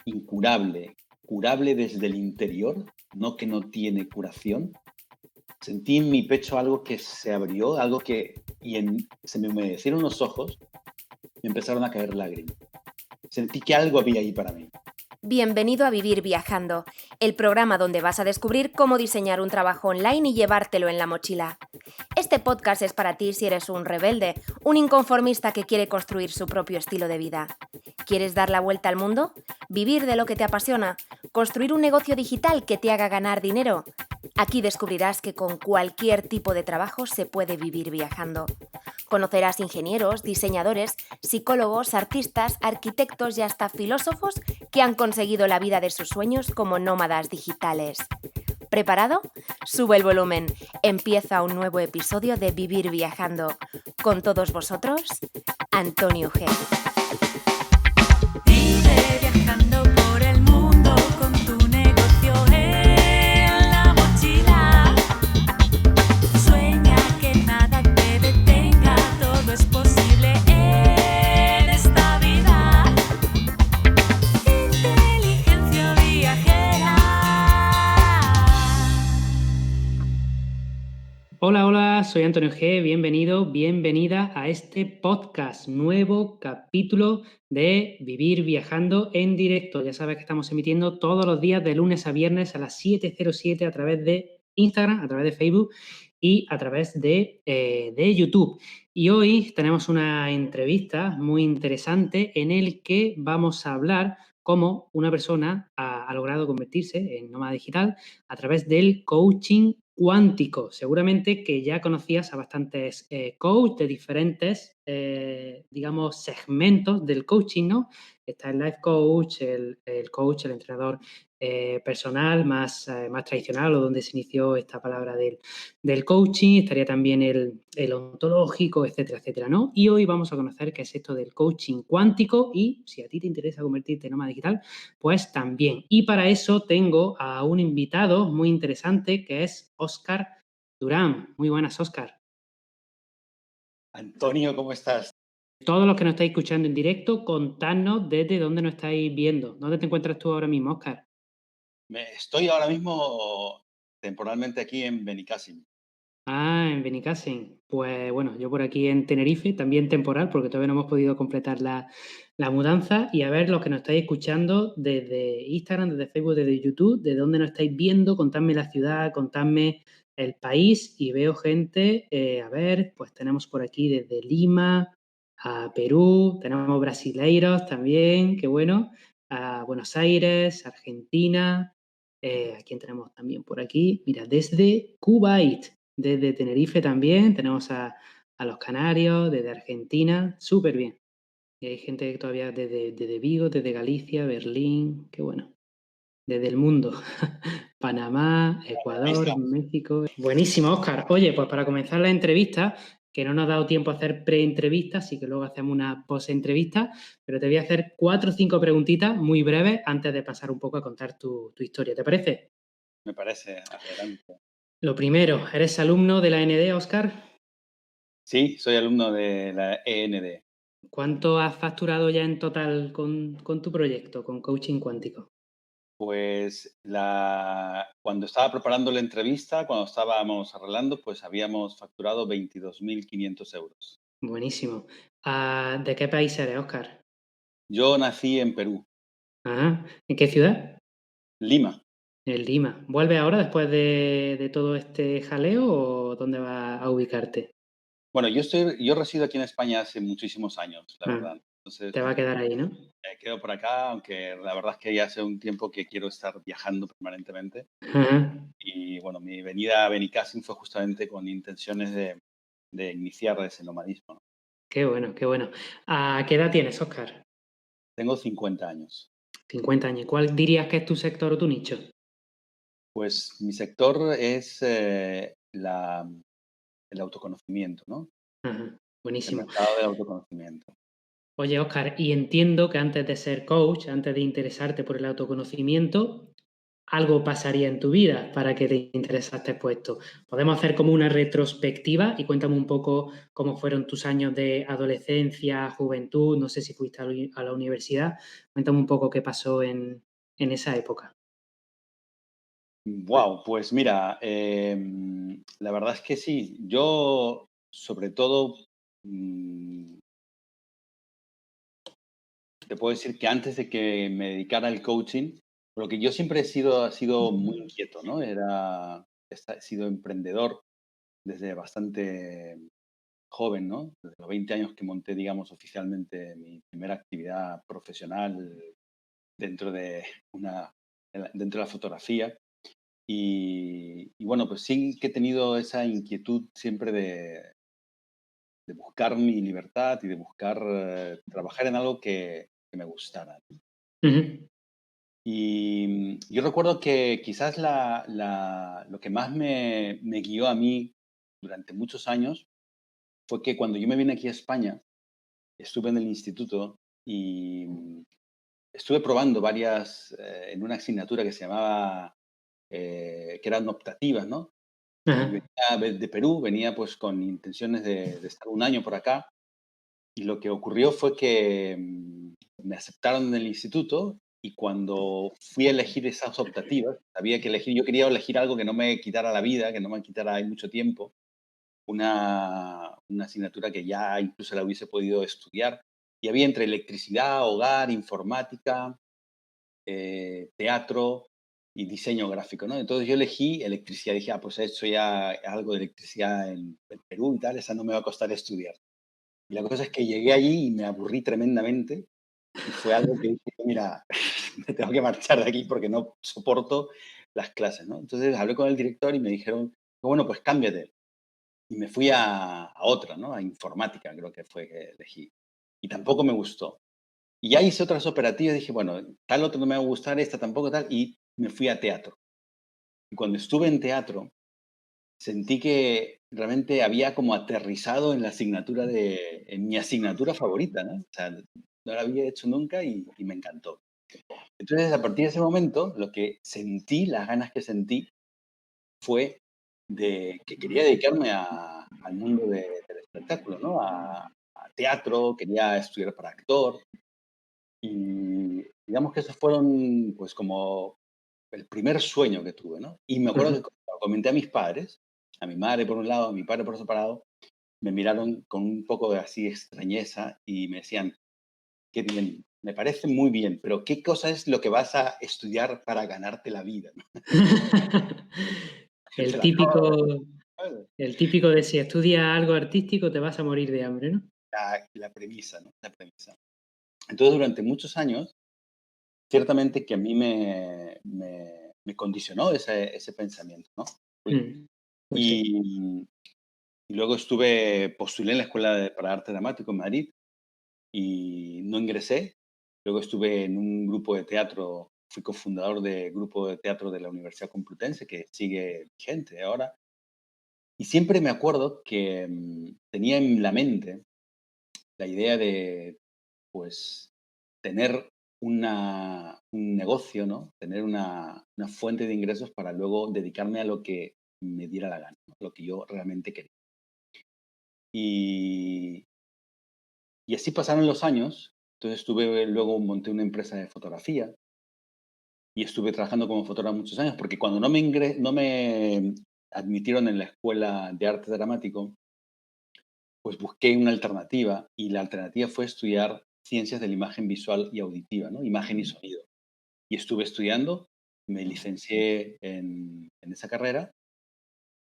incurable, curable desde el interior, no que no tiene curación. Sentí en mi pecho algo que se abrió, se me humedecieron los ojos y empezaron a caer lágrimas. Sentí que algo había ahí para mí. Bienvenido a Vivir Viajando, el programa donde vas a descubrir cómo diseñar un trabajo online y llevártelo en la mochila. Este podcast es para ti si eres un rebelde, un inconformista que quiere construir su propio estilo de vida. ¿Quieres dar la vuelta al mundo? ¿Vivir de lo que te apasiona? ¿Construir un negocio digital que te haga ganar dinero? Aquí descubrirás que con cualquier tipo de trabajo se puede vivir viajando. Conocerás ingenieros, diseñadores, psicólogos, artistas, arquitectos y hasta filósofos que han conseguido la vida de sus sueños como nómadas digitales. ¿Preparado? Sube el volumen. Empieza un nuevo episodio de Vivir Viajando. Con todos vosotros, Antonio G. Vive viajando por el mundo con tu negocio en la mochila. Sueña que nada te detenga, todo es posible en esta vida. Inteligencia viajera. Hola, soy Antonio G. Bienvenido, bienvenida a este podcast, nuevo capítulo de Vivir Viajando en directo. Ya sabes que estamos emitiendo todos los días de lunes a viernes a las 7:07 a través de Instagram, a través de Facebook y a través de YouTube. Y hoy tenemos una entrevista muy interesante en el que vamos a hablar cómo una persona ha logrado convertirse en nómada digital a través del coaching cuántico. Seguramente que ya conocías a bastantes coaches de diferentes, digamos, segmentos del coaching, ¿no? Está el life coach, el coach, el entrenador personal más tradicional, o donde se inició esta palabra del coaching. Estaría también el ontológico, etcétera, etcétera, ¿no? Y hoy vamos a conocer qué es esto del coaching cuántico y si a ti te interesa convertirte en nómada digital, pues también. Y para eso tengo a un invitado muy interesante que es Óscar Durán. Muy buenas, Óscar. Antonio, ¿cómo estás? Todos los que nos estáis escuchando en directo, contadnos desde dónde nos estáis viendo. ¿Dónde te encuentras tú ahora mismo, Óscar? Estoy ahora mismo temporalmente aquí en Benicàssim. Ah, en Benicàssim. Pues bueno, yo por aquí en Tenerife, también temporal, porque todavía no hemos podido completar la mudanza. Y a ver, los que nos estáis escuchando desde Instagram, desde Facebook, desde YouTube, de dónde nos estáis viendo, contadme la ciudad, contadme el país. Y veo gente, a ver, pues tenemos por aquí desde Lima a Perú, tenemos brasileiros también, qué bueno, a Buenos Aires, Argentina. ¿A quién tenemos también por aquí? Mira, desde Kuwait. Desde Tenerife también, tenemos a los canarios, desde Argentina, súper bien. Y hay gente todavía desde Vigo, desde Galicia, Berlín, qué bueno. Desde el mundo. Panamá, Ahí Ecuador, estamos. México. Buenísimo, Óscar. Oye, pues para comenzar la entrevista, que no nos ha dado tiempo a hacer pre-entrevista, así que luego hacemos una post-entrevista, pero te voy a hacer 4 o 5 preguntitas muy breves antes de pasar un poco a contar tu historia. ¿Te parece? Me parece, adelante. Lo primero, ¿eres alumno de la AND, Óscar? Sí, soy alumno de la END. ¿Cuánto has facturado ya en total con tu proyecto, con coaching cuántico? Pues cuando estaba preparando la entrevista, cuando estábamos arreglando, pues habíamos facturado 22.500 euros. Buenísimo. ¿De qué país eres, Óscar? Yo nací en Perú, Ajá. ¿En qué ciudad? Lima. En Lima. ¿Vuelves ahora después de todo este jaleo o dónde vas a ubicarte? Bueno, yo resido aquí en España hace muchísimos años, la Ah, verdad. Entonces, te va a quedar ahí, ¿no? me quedo por acá, aunque la verdad es que ya hace un tiempo que quiero estar viajando permanentemente. Ajá. Y bueno, mi venida a Benicàssim fue justamente con intenciones de iniciar ese nomadismo, ¿no? Qué bueno, qué bueno. ¿A qué edad tienes, Óscar? Tengo 50 años. 50 años. ¿Cuál dirías que es tu sector o tu nicho? Pues mi sector es el autoconocimiento, ¿no? Ajá. El Buenísimo. mercado del autoconocimiento. Oye, Óscar, y entiendo que antes de ser coach, antes de interesarte por el autoconocimiento, algo pasaría en tu vida para que te interesaste por esto. Podemos hacer como una retrospectiva y cuéntame un poco cómo fueron tus años de adolescencia, juventud, no sé si fuiste a la universidad. Cuéntame un poco qué pasó en esa época. Wow, pues mira, la verdad es que sí. Yo, sobre todo, mm, te puedo decir que antes de que me dedicara al coaching, lo que yo siempre he sido muy inquieto, ¿no? He sido emprendedor desde bastante joven, ¿no? Desde los 20 años que monté, digamos, oficialmente mi primera actividad profesional dentro de dentro de la fotografía. Y bueno, pues sí que he tenido esa inquietud siempre de buscar mi libertad y de buscar trabajar en algo que me gustara. Ujú. Y yo recuerdo que quizás lo que más me guió a mí durante muchos años fue que cuando yo me vine aquí a España, estuve en el instituto y estuve probando en una asignatura que se llamaba, que eran optativas, ¿no? Y Ajá. venía de Perú, venía pues con intenciones de estar un año por acá. Y lo que ocurrió fue que me aceptaron en el instituto y cuando fui a elegir esas optativas, había que elegir, yo quería elegir algo que no me quitara la vida, que no me quitara ahí mucho tiempo, una asignatura que ya incluso la hubiese podido estudiar. Y había entre electricidad, hogar, informática, teatro y diseño gráfico, ¿no? Entonces yo elegí electricidad. Dije, ah, pues eso ya algo de electricidad en Perú y tal, esa no me va a costar estudiar. Y la cosa es que llegué allí y me aburrí tremendamente y fue algo que dije, mira, me tengo que marchar de aquí porque no soporto las clases, ¿no? Entonces hablé con el director y me dijeron, bueno, pues cámbiate. Y me fui a otra, ¿no? A informática, creo que fue que elegí. Y tampoco me gustó. Y ya hice otras operativas, dije, bueno, tal otro no me va a gustar, esta tampoco tal, y me fui a teatro. Y cuando estuve en teatro, sentí que realmente había como aterrizado en en mi asignatura favorita, ¿no? O sea, no la había hecho nunca y me encantó. Entonces, a partir de ese momento, lo que sentí, las ganas que sentí, fue de que quería dedicarme al mundo del espectáculo, ¿no? A teatro, quería estudiar para actor y digamos que esos fueron pues como el primer sueño que tuve, ¿no? Y me acuerdo que Ujú. cuando lo comenté a mis padres, a mi madre por un lado, a mi padre por separado, me miraron con un poco de así extrañeza y me decían, qué bien, me parece muy bien, pero ¿qué cosa es lo que vas a estudiar para ganarte la vida? ¿No? Te El la acabo de típico, decir, el típico de si estudias algo artístico te vas a morir de hambre, ¿no? la premisa, ¿no? La premisa. Entonces, durante muchos años, ciertamente que a mí me condicionó ese pensamiento, ¿no? Mm. Pues sí. Y, y luego postulé en la Escuela para Arte Dramático en Madrid y no ingresé. Luego estuve en un grupo de teatro, fui cofundador del grupo de teatro de la Universidad Complutense, que sigue vigente ahora. Y siempre me acuerdo que tenía en la mente la idea de, pues, tener un negocio, ¿no? Tener una fuente de ingresos para luego dedicarme a lo que me diera la gana, ¿no? Lo que yo realmente quería. Y, y así pasaron los años. Entonces luego monté una empresa de fotografía y estuve trabajando como fotógrafo muchos años, porque cuando no me admitieron en la escuela de arte dramático, pues busqué una alternativa y la alternativa fue estudiar ciencias de la imagen visual y auditiva, ¿no? Imagen y sonido. Y estuve estudiando, me licencié en esa carrera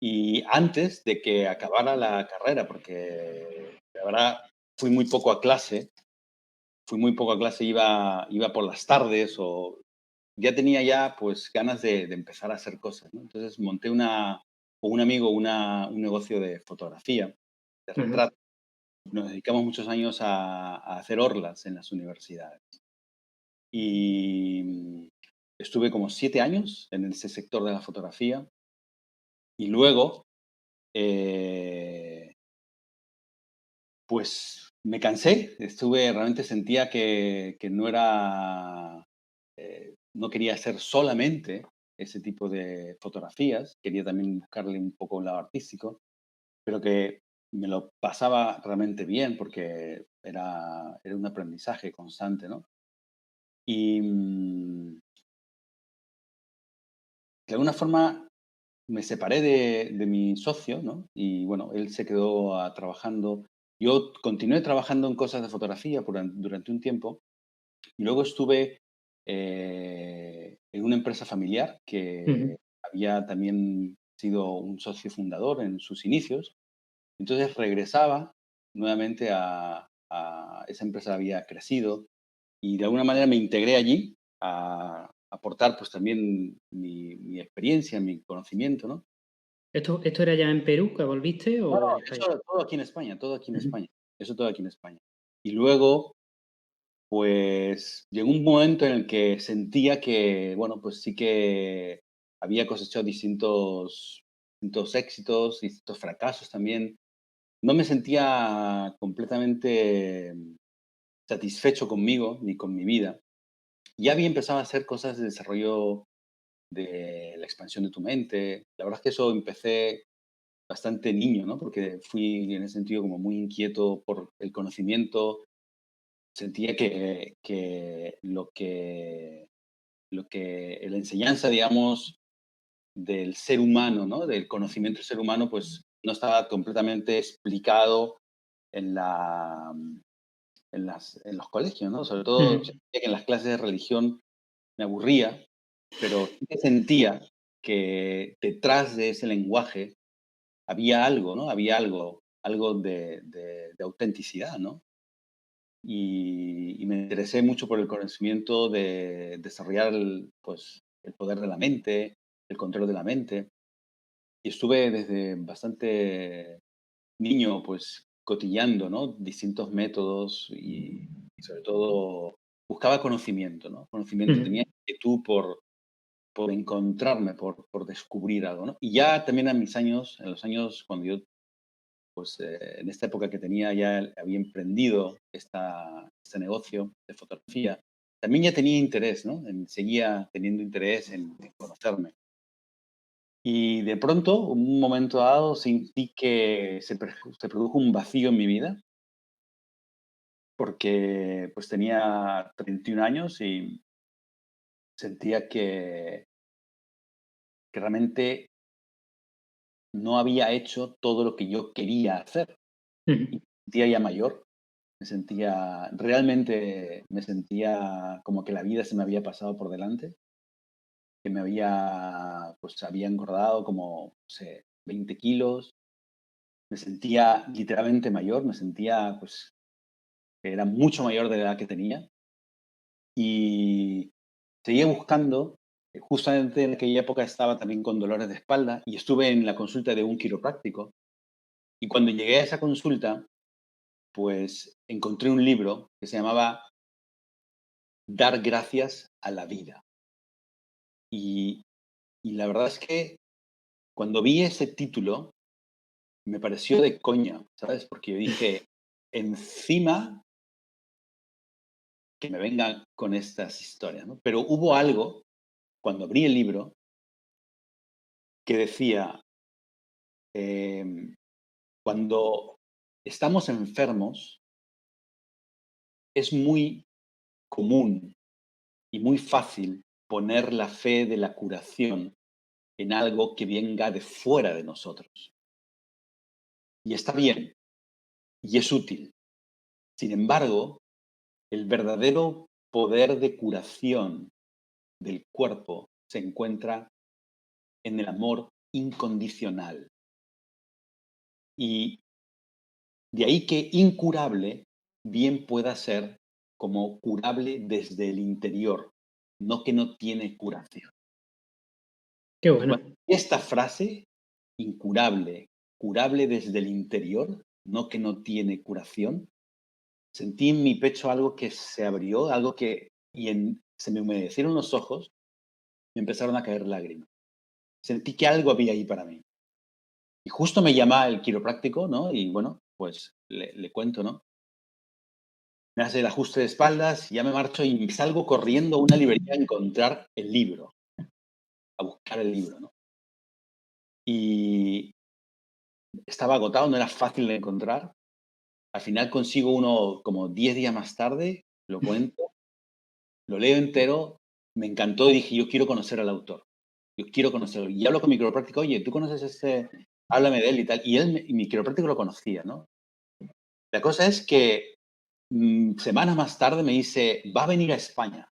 y antes de que acabara la carrera, porque la verdad fui muy poco a clase, iba por las tardes o ya tenía ya pues ganas de empezar a hacer cosas, ¿no? Entonces monté con un amigo un negocio de fotografía, de Ujú. retrato. Nos dedicamos muchos años a hacer orlas en las universidades. Y estuve como 7 años en ese sector de la fotografía y luego, eh, pues me cansé, realmente sentía que no quería hacer solamente ese tipo de fotografías, quería también buscarle un poco un lado artístico, pero que me lo pasaba realmente bien porque era un aprendizaje constante, ¿no? Y de alguna forma me separé de mi socio, ¿no? Y bueno, él se quedó trabajando. Yo continué trabajando en cosas de fotografía durante un tiempo y luego estuve en una empresa familiar Ujú. que había también sido un socio fundador en sus inicios. Entonces regresaba nuevamente a esa empresa, había crecido y de alguna manera me integré allí a aportar pues también mi experiencia, mi conocimiento, ¿no? ¿Esto era ya en Perú que volviste No, o no, en España? eso todo aquí en España, todo aquí en Ujú. España. Eso todo aquí en España. Y luego, pues, llegó un momento en el que sentía que, bueno, pues sí que había cosechado distintos éxitos, distintos fracasos también. No me sentía completamente satisfecho conmigo ni con mi vida. Ya había empezado a hacer cosas de desarrollo de la expansión de tu mente. La verdad es que eso empecé bastante niño, ¿no? Porque fui en ese sentido como muy inquieto por el conocimiento. Sentía que lo que la enseñanza, digamos, del ser humano, ¿no? Del conocimiento del ser humano, pues no estaba completamente explicado en la en los colegios, ¿no? Sobre todo, Ujú. sentía que en las clases de religión me aburría, pero sí que sentía que detrás de ese lenguaje había algo, ¿no? Había algo de autenticidad, ¿no? Y me interesé mucho por el conocimiento de desarrollar pues, el poder de la mente, el control de la mente. Y estuve desde bastante niño, pues, cotillando, ¿no? Distintos métodos y sobre todo buscaba conocimiento, ¿no? Conocimiento, Ujú. tenía inquietud por encontrarme, por descubrir algo, ¿no? Y ya también en los años cuando yo, pues, en esta época que tenía, ya había emprendido este negocio de fotografía, también ya tenía interés, ¿no? Seguía teniendo interés en conocerme. Y de pronto, en un momento dado, sentí que se produjo un vacío en mi vida, porque pues tenía 31 años y sentía que realmente no había hecho todo lo que yo quería hacer. Y Ujú. me sentía ya mayor, realmente me sentía como que la vida se me había pasado por delante, que pues había engordado como, no sé, 20 kilos. Me sentía literalmente mayor, me sentía pues que era mucho mayor de la edad que tenía y seguía buscando. Justamente en aquella época estaba también con dolores de espalda y estuve en la consulta de un quiropráctico. Y cuando llegué a esa consulta, pues encontré un libro que se llamaba Dar gracias a la vida. Y, y la verdad es que cuando vi ese título, me pareció de coña, ¿sabes? Porque yo dije, encima que me vengan con estas historias, ¿no? Pero hubo algo, cuando abrí el libro, que decía, em, cuando estamos enfermos, es muy común y muy fácil poner la fe de la curación en algo que venga de fuera de nosotros. Y está bien, y es útil. Sin embargo, el verdadero poder de curación del cuerpo se encuentra en el amor incondicional. Y de ahí que incurable bien pueda ser como curable desde el interior, no que no tiene curación. Qué Y cuando bueno. esta frase, incurable, curable desde el interior, no que no tiene curación, sentí en mi pecho algo que se abrió, se me humedecieron los ojos, me empezaron a caer lágrimas. Sentí que algo había ahí para mí. Y justo me llama el quiropráctico, ¿no? Y bueno, pues le cuento, ¿no? Me hace el ajuste de espaldas, ya me marcho y salgo corriendo a una librería a encontrar el libro. a buscar el libro, ¿no? Y estaba agotado, no era fácil de encontrar. Al final consigo uno como 10 días más tarde, lo cuento, lo leo entero, me encantó y dije, yo quiero conocer al autor. Yo quiero conocerlo. Y hablo con mi quiropráctico, oye, ¿tú conoces este? Háblame de él y tal. Y él, y mi quiropráctico lo conocía, ¿no? La cosa es que semanas más tarde me dice, va a venir a España.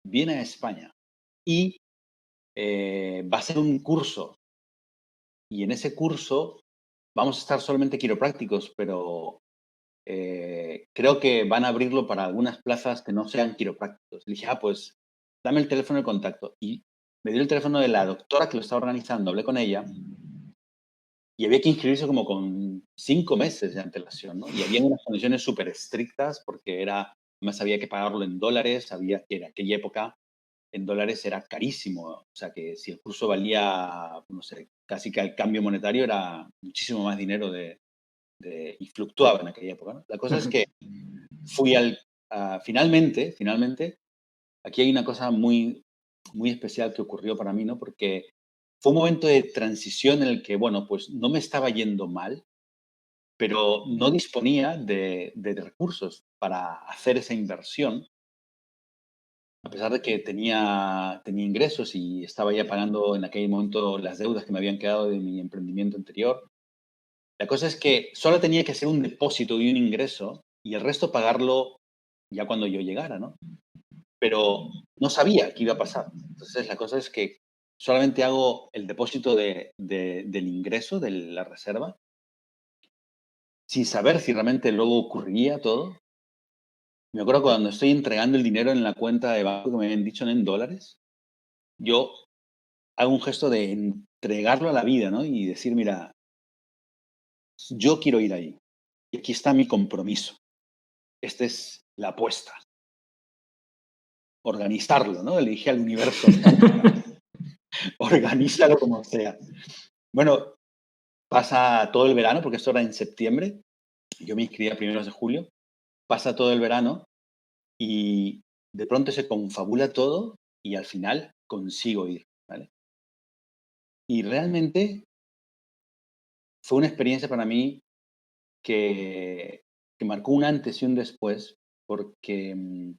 Viene a España. Y va a ser un curso. Y en ese curso vamos a estar solamente quiroprácticos, pero creo que van a abrirlo para algunas plazas que no sean quiroprácticos. Le dije, pues dame el teléfono de contacto. Y me dio el teléfono de la doctora que lo estaba organizando, hablé con ella y había que inscribirse como con 5 meses de antelación, ¿no? Y había unas condiciones súper estrictas porque además había que pagarlo en dólares, sabía que en aquella época en dólares era carísimo. O sea que si el curso valía, no sé, casi que el cambio monetario era muchísimo más dinero y fluctuaba en aquella época, ¿no? La cosa es que fui finalmente, aquí hay una cosa muy, muy especial que ocurrió para mí, ¿no? Porque fue un momento de transición en el que, bueno, pues no me estaba yendo mal, pero no disponía de recursos para hacer esa inversión, a pesar de que tenía ingresos y estaba ya pagando en aquel momento las deudas que me habían quedado de mi emprendimiento anterior. La cosa es que solo tenía que hacer un depósito y un ingreso y el resto pagarlo ya cuando yo llegara, ¿no? Pero no sabía qué iba a pasar. Entonces, la cosa es que solamente hago el depósito del ingreso, de la reserva, sin saber si realmente luego ocurriría todo. Me acuerdo cuando estoy entregando el dinero en la cuenta de banco que me habían dicho en dólares, yo hago un gesto de entregarlo a la vida, ¿no? Y decir, mira, yo quiero ir ahí. Y aquí está mi compromiso. Esta es la apuesta. Organizarlo, ¿no? Le dije al universo, organízalo como sea. Bueno, pasa todo el verano, porque esto era en septiembre, yo me inscribí a primeros de julio, pasa todo el verano y de pronto se confabula todo y al final consigo ir, ¿vale? Y realmente fue una experiencia para mí que marcó un antes y un después, porque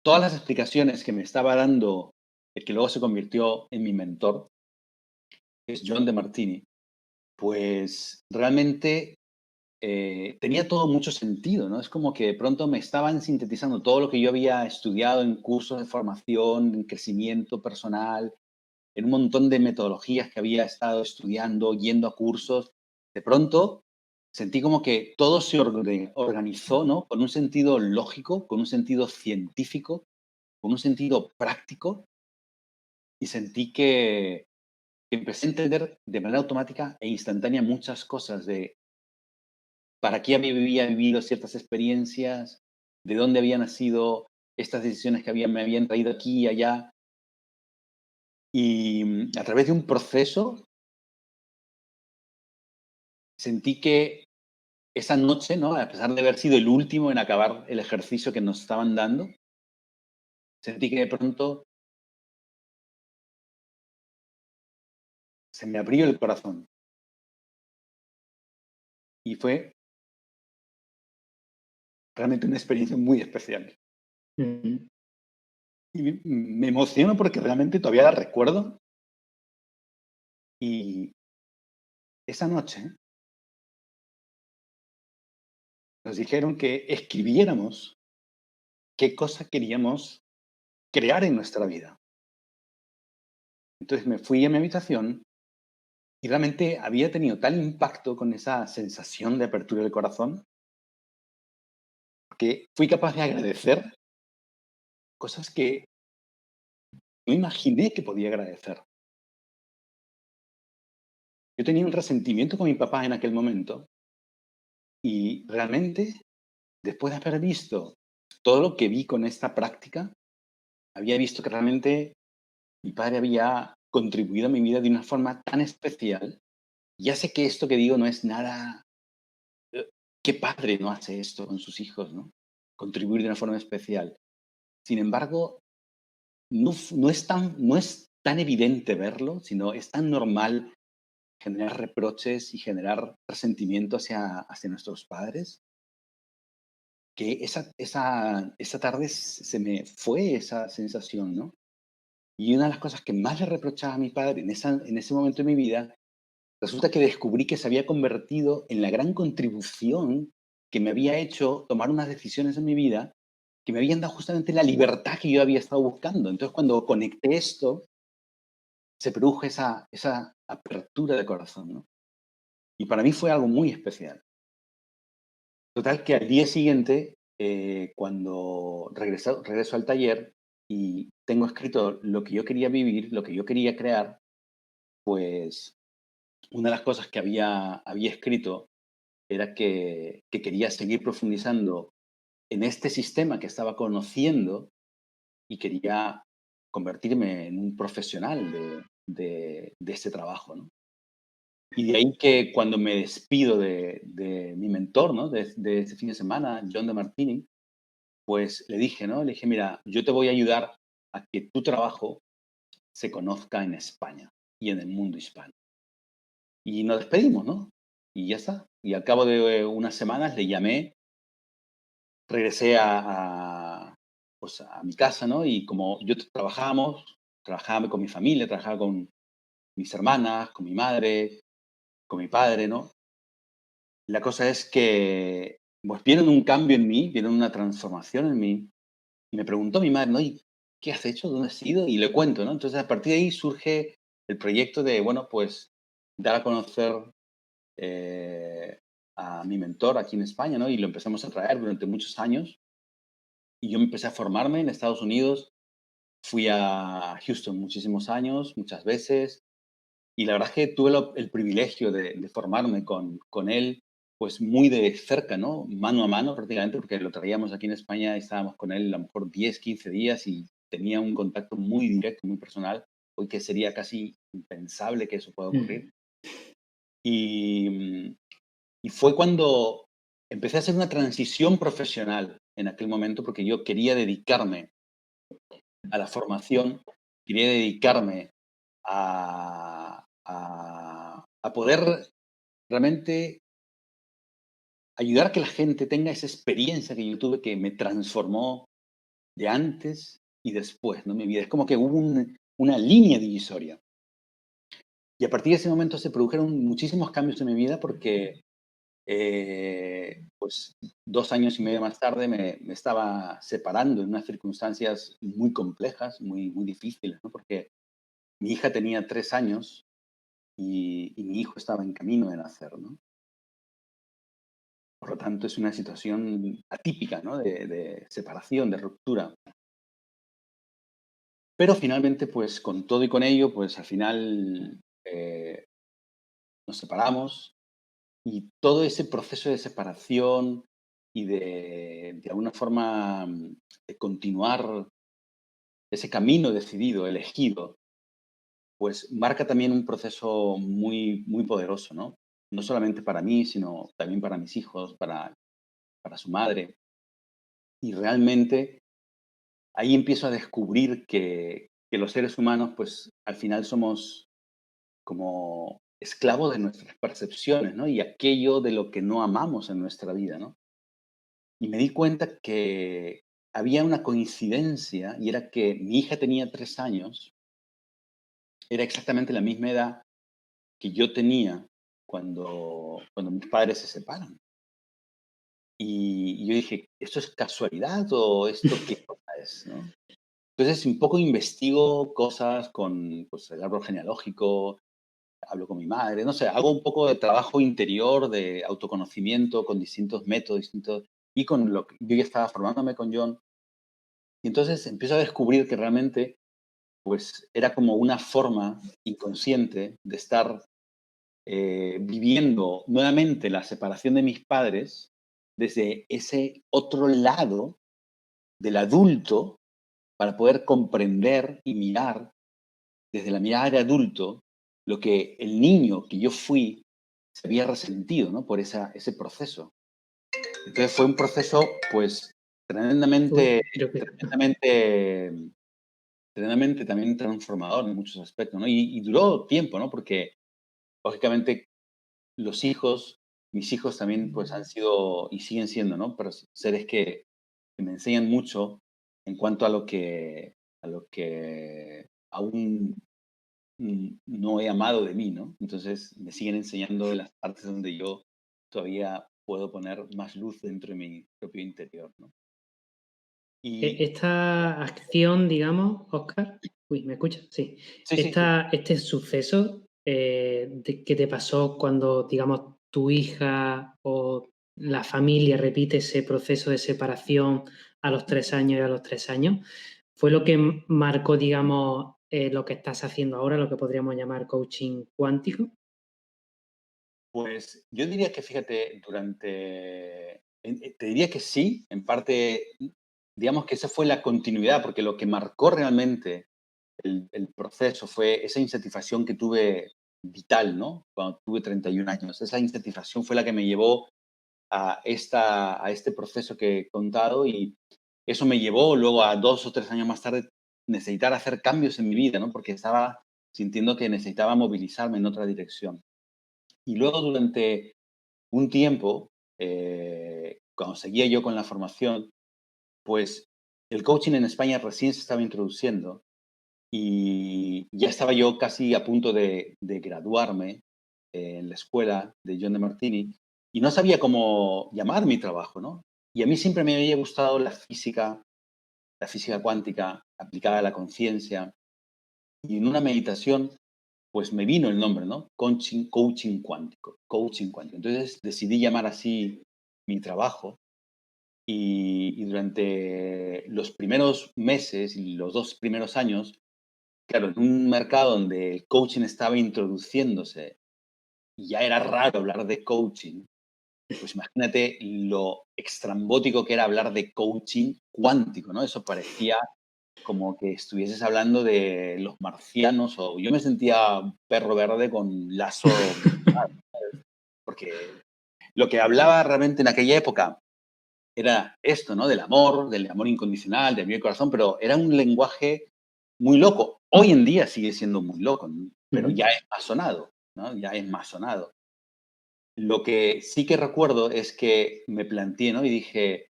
todas las explicaciones que me estaba dando el que luego se convirtió en mi mentor, que es John de Martini, pues realmente tenía todo mucho sentido, ¿no? Es como que de pronto me estaban sintetizando todo lo que yo había estudiado en cursos de formación, en crecimiento personal, en un montón de metodologías que había estado estudiando, yendo a cursos. De pronto sentí como que todo se organizó, ¿no? Con un sentido lógico, con un sentido científico, con un sentido práctico y sentí que empecé a entender de manera automática e instantánea muchas cosas de para qué había vivido ciertas experiencias, de dónde habían nacido estas decisiones que me habían traído aquí y allá. Y a través de un proceso sentí que esa noche, ¿no? A pesar de haber sido el último en acabar el ejercicio que nos estaban dando, sentí que de pronto se me abrió el corazón. Y fue realmente una experiencia muy especial. Y me emociono porque realmente todavía la recuerdo. Y esa noche nos dijeron que escribiéramos qué cosa queríamos crear en nuestra vida. Entonces me fui a mi habitación y realmente había tenido tal impacto con esa sensación de apertura del corazón que fui capaz de agradecer cosas que no imaginé que podía agradecer. Yo tenía un resentimiento con mi papá en aquel momento y realmente, después de haber visto todo lo que vi con esta práctica, había visto que realmente mi padre había contribuido a mi vida de una forma tan especial. Ya sé que esto que digo no es nada. ¿Qué padre no hace esto con sus hijos, no? Contribuir de una forma especial. Sin embargo, no es tan evidente verlo, sino es tan normal generar reproches y generar resentimiento hacia nuestros padres, que esa tarde se me fue esa sensación, ¿no? Y una de las cosas que más le reprochaba a mi padre en ese momento de mi vida, resulta que descubrí que se había convertido en la gran contribución que me había hecho tomar unas decisiones en mi vida que me habían dado justamente la libertad que yo había estado buscando. Entonces, cuando conecté esto, se produjo esa apertura de corazón, ¿no? Y para mí fue algo muy especial. Total, que al día siguiente, cuando regreso al taller y tengo escrito lo que yo quería vivir, lo que yo quería crear, pues una de las cosas que había escrito era que quería seguir profundizando en este sistema que estaba conociendo y quería convertirme en un profesional de este trabajo, ¿no? Y de ahí que cuando me despido de mi mentor, ¿no? De este fin de semana, John de Martini, pues le dije, ¿no? Le dije, mira, yo te voy a ayudar a que tu trabajo se conozca en España y en el mundo hispano. Y nos despedimos, ¿no? Y ya está. Y al cabo de unas semanas le llamé, regresé pues a mi casa, ¿no? Y como trabajaba con mi familia, trabajaba con mis hermanas, con mi madre, con mi padre, ¿no? La cosa es que, pues vieron un cambio en mí, vieron una transformación en mí. Y me preguntó mi madre, ¿no? ¿Y qué has hecho? ¿Dónde has ido? Y le cuento, ¿no? Entonces, a partir de ahí surge el proyecto de, bueno, pues dar a conocer eh, a mi mentor aquí en España, ¿no? Y lo empezamos a traer durante muchos años. Y yo me empecé a formarme en Estados Unidos. Fui a Houston muchísimos años, muchas veces. Y la verdad es que tuve el privilegio de formarme con él, pues muy de cerca, ¿no? Mano a mano prácticamente, porque lo traíamos aquí en España y estábamos con él a lo mejor 10, 15 días y tenía un contacto muy directo, muy personal, hoy que sería casi impensable que eso pueda ocurrir. Y, y fue cuando empecé a hacer una transición profesional en aquel momento, porque yo quería dedicarme a la formación, quería dedicarme a poder realmente ayudar a que la gente tenga esa experiencia que yo tuve que me transformó de antes y después, ¿no? Mi vida. Es como que hubo una línea divisoria. Y a partir de ese momento se produjeron muchísimos cambios en mi vida porque, pues, 2 años y medio más tarde me estaba separando en unas circunstancias muy complejas, muy difíciles, ¿no? Porque mi hija tenía 3 años y mi hijo estaba en camino de nacer, ¿no? Por lo tanto, es una situación atípica, ¿no? De separación, de ruptura. Pero finalmente, pues con todo y con ello, pues al final nos separamos y todo ese proceso de separación y de alguna forma de continuar ese camino decidido, elegido, pues marca también un proceso muy poderoso, ¿no? No solamente para mí, sino también para mis hijos, para su madre. Y realmente ahí empiezo a descubrir que los seres humanos, pues al final somos como esclavos de nuestras percepciones, ¿no? Y aquello de lo que no amamos en nuestra vida, ¿no? Y me di cuenta que había una coincidencia y era que mi hija tenía 3 años, era exactamente la misma edad que yo tenía cuando mis padres se separan. Y yo dije, ¿esto es casualidad o esto qué cosa es, no? Entonces, un poco investigo cosas con pues, el árbol genealógico, hablo con mi madre, no sé, hago un poco de trabajo interior, de autoconocimiento con distintos métodos, y con lo que yo ya estaba formándome con John. Y entonces empiezo a descubrir que realmente pues era como una forma inconsciente de estar viviendo nuevamente la separación de mis padres desde ese otro lado del adulto para poder comprender y mirar desde la mirada de adulto lo que el niño que yo fui se había resentido, ¿no? Por ese proceso. Entonces fue un proceso, pues, Uy, tremendamente, creo que tremendamente, tremendamente también transformador en muchos aspectos, ¿no? Y duró tiempo, ¿no? Porque, lógicamente, mis hijos también, pues, han sido y siguen siendo, ¿no? Pero seres que me enseñan mucho en cuanto a lo que aún no he amado de mí, ¿no? Entonces, me siguen enseñando de las partes donde yo todavía puedo poner más luz dentro de mi propio interior, ¿no? Y Esta acción, digamos, Oscar, uy, ¿me escuchas? Sí. sí, sí, sí. Este suceso que te pasó cuando, digamos, tu hija o la familia repite ese proceso de separación a los 3 años y a los 3 años, ¿fue lo que marcó, digamos, lo que estás haciendo ahora, lo que podríamos llamar coaching cuántico? Pues yo diría que, fíjate, te diría que sí, en parte, digamos que esa fue la continuidad, porque lo que marcó realmente el proceso fue esa insatisfacción que tuve vital, ¿no? Cuando tuve 31 años. Esa insatisfacción fue la que me llevó a este proceso que he contado y eso me llevó luego a 2 o 3 años más tarde necesitar hacer cambios en mi vida, ¿no? Porque estaba sintiendo que necesitaba movilizarme en otra dirección. Y luego durante un tiempo, cuando seguía yo con la formación, pues el coaching en España recién se estaba introduciendo y ya estaba yo casi a punto de graduarme en la escuela de John de Martini y no sabía cómo llamar mi trabajo, ¿no? Y a mí siempre me había gustado la física cuántica aplicada a la conciencia y en una meditación pues me vino el nombre, ¿no? Coaching cuántico, coaching cuántico. Entonces decidí llamar así mi trabajo y durante los primeros meses y los 2 primeros años, claro, en un mercado donde el coaching estaba introduciéndose y ya era raro hablar de coaching, pues imagínate lo extrambótico que era hablar de coaching cuántico, ¿no? Eso parecía como que estuvieses hablando de los marcianos o yo me sentía un perro verde con lazo, porque lo que hablaba realmente en aquella época era esto, ¿no? Del amor incondicional, del bien corazón, pero era un lenguaje muy loco. Hoy en día sigue siendo muy loco, ¿no? Pero ya es más sonado, ¿no? Ya es más sonado. Lo que sí que recuerdo es que me planteé, ¿no? Y dije,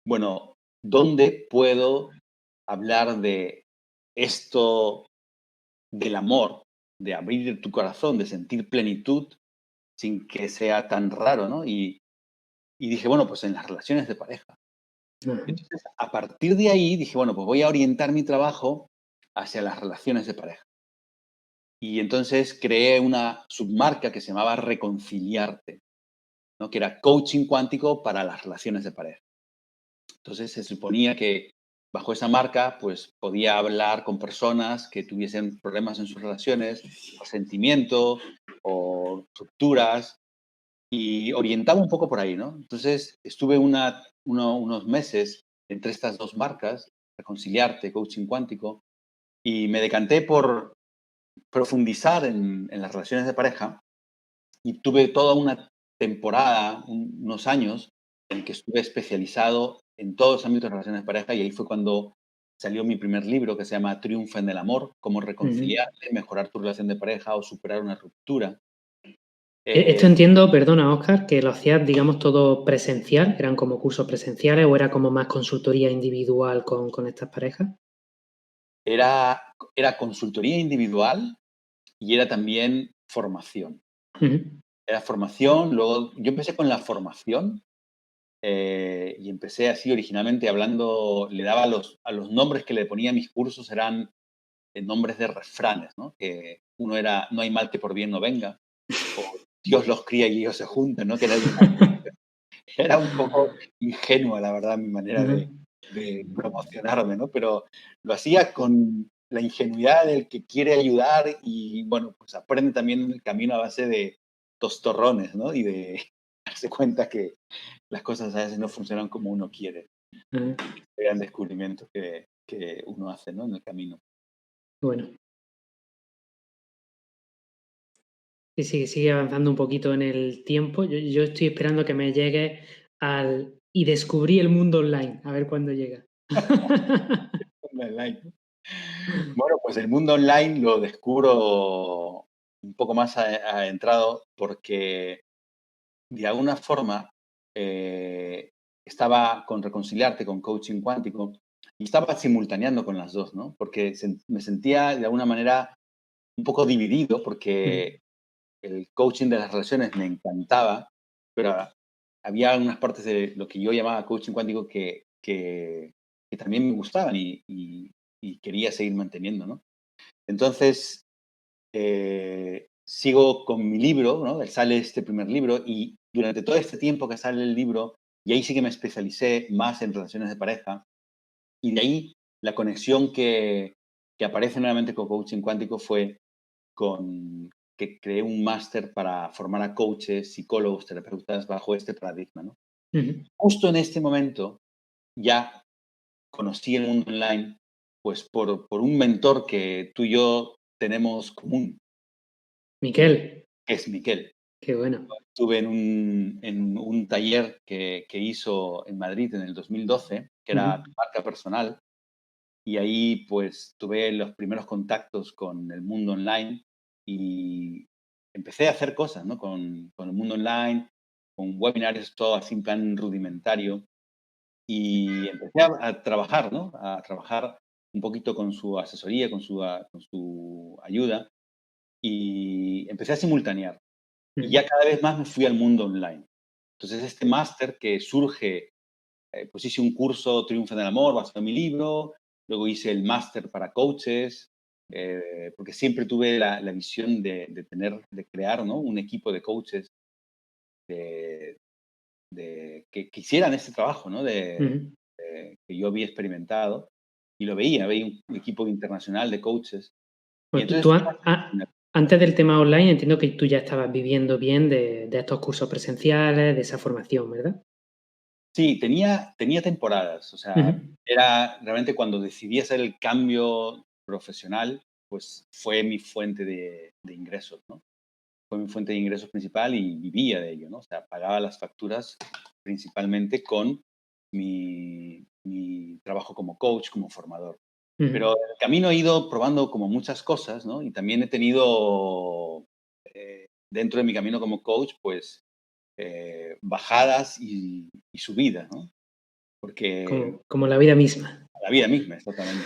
bueno, ¿dónde puedo hablar de esto del amor, de abrir tu corazón, de sentir plenitud sin que sea tan raro, ¿no? Y dije, bueno, pues en las relaciones de pareja. Ajá. Entonces, a partir de ahí dije, bueno, pues voy a orientar mi trabajo hacia las relaciones de pareja. Y entonces creé una submarca que se llamaba Reconciliarte, ¿no? Que era coaching cuántico para las relaciones de pareja. Entonces se suponía que bajo esa marca, pues podía hablar con personas que tuviesen problemas en sus relaciones, resentimiento o rupturas, y orientaba un poco por ahí, ¿no? Entonces estuve unos meses entre estas dos marcas, Reconciliarte, Coaching Cuántico, y me decanté por profundizar en las relaciones de pareja y tuve toda una temporada, unos años, en que estuve especializado en todos los ámbitos de relaciones de pareja y ahí fue cuando salió mi primer libro que se llama Triunfa en el amor, cómo Ujú. reconciliarte, mejorar tu relación de pareja o superar una ruptura. Esto Eh, entiendo, perdona, Oscar, que lo hacías, digamos, todo presencial, eran como cursos presenciales o era como más consultoría individual con estas parejas. era consultoría individual y era también formación. Ujú. Era formación, luego yo empecé con la formación y empecé así originalmente hablando, le daba a los nombres que le ponía a mis cursos eran nombres de refranes, ¿no? Que uno era, no hay mal que por bien no venga, o Dios los cría y ellos se juntan, ¿no? Que era, era un poco ingenua, la verdad, mi manera Ujú. de promocionarme, ¿no? Pero lo hacía con la ingenuidad del que quiere ayudar y, bueno, pues aprende también en el camino a base de tostorrones, ¿no? Y de darse cuenta que las cosas a veces no funcionan como uno quiere. Ujú. Gran descubrimiento que uno hace, ¿no? En el camino. Bueno, y sigue avanzando un poquito en el tiempo. Yo estoy esperando que me llegue y descubrí el mundo online, a ver cuándo llega. Online. Bueno, pues el mundo online lo descubro un poco más adentrado porque de alguna forma eh, estaba con Reconciliarte, con coaching cuántico, y estaba simultaneando con las dos, ¿no? Porque me sentía de alguna manera un poco dividido porque el coaching de las relaciones me encantaba, pero había algunas partes de lo que yo llamaba coaching cuántico que también me gustaban y quería seguir manteniendo, ¿no? Entonces, sigo con mi libro, ¿no? Sale este primer libro y durante todo este tiempo que sale el libro, y ahí sí que me especialicé más en relaciones de pareja, y de ahí la conexión que aparece nuevamente con coaching cuántico fue con que creé un máster para formar a coaches, psicólogos, terapeutas bajo este paradigma, ¿no? Ujú. Justo en este momento ya conocí el mundo online, pues por un mentor que tú y yo tenemos común, Miquel, que es Miquel. qué bueno. Estuve en un taller que hizo en Madrid en el 2012, que era Ujú. tu marca personal, y ahí pues tuve los primeros contactos con el mundo online y empecé a hacer cosas, ¿no? Con el mundo online, con webinarios, todo así en plan rudimentario. Y empecé a trabajar, ¿no? A trabajar un poquito con su asesoría, con su ayuda, y empecé a simultanear. Y Ujú. ya cada vez más me fui al mundo online. Entonces, este máster que surge, pues hice un curso Triunfa en el Amor basado en mi libro, luego hice el máster para coaches, porque siempre tuve la visión de crear, ¿no? Un equipo de coaches de, que hicieran este trabajo, ¿no? Ujú. Que yo había experimentado y lo veía un equipo internacional de coaches. Y Bueno, entonces, antes del tema online, entiendo que tú ya estabas viviendo bien de estos cursos presenciales, de esa formación, ¿verdad? sí, tenía temporadas, o sea, Ujú. era realmente cuando decidí hacer el cambio profesional, pues fue mi fuente de ingresos, ¿no? Fue mi fuente de ingresos principal y vivía de ello, ¿no? O sea, pagaba las facturas principalmente con mi trabajo como coach, como formador. Pero Ujú. en el camino he ido probando como muchas cosas, ¿no? Y también he tenido, dentro de mi camino como coach, pues, bajadas y subidas, ¿no? Porque Como la vida misma. la vida misma, exactamente,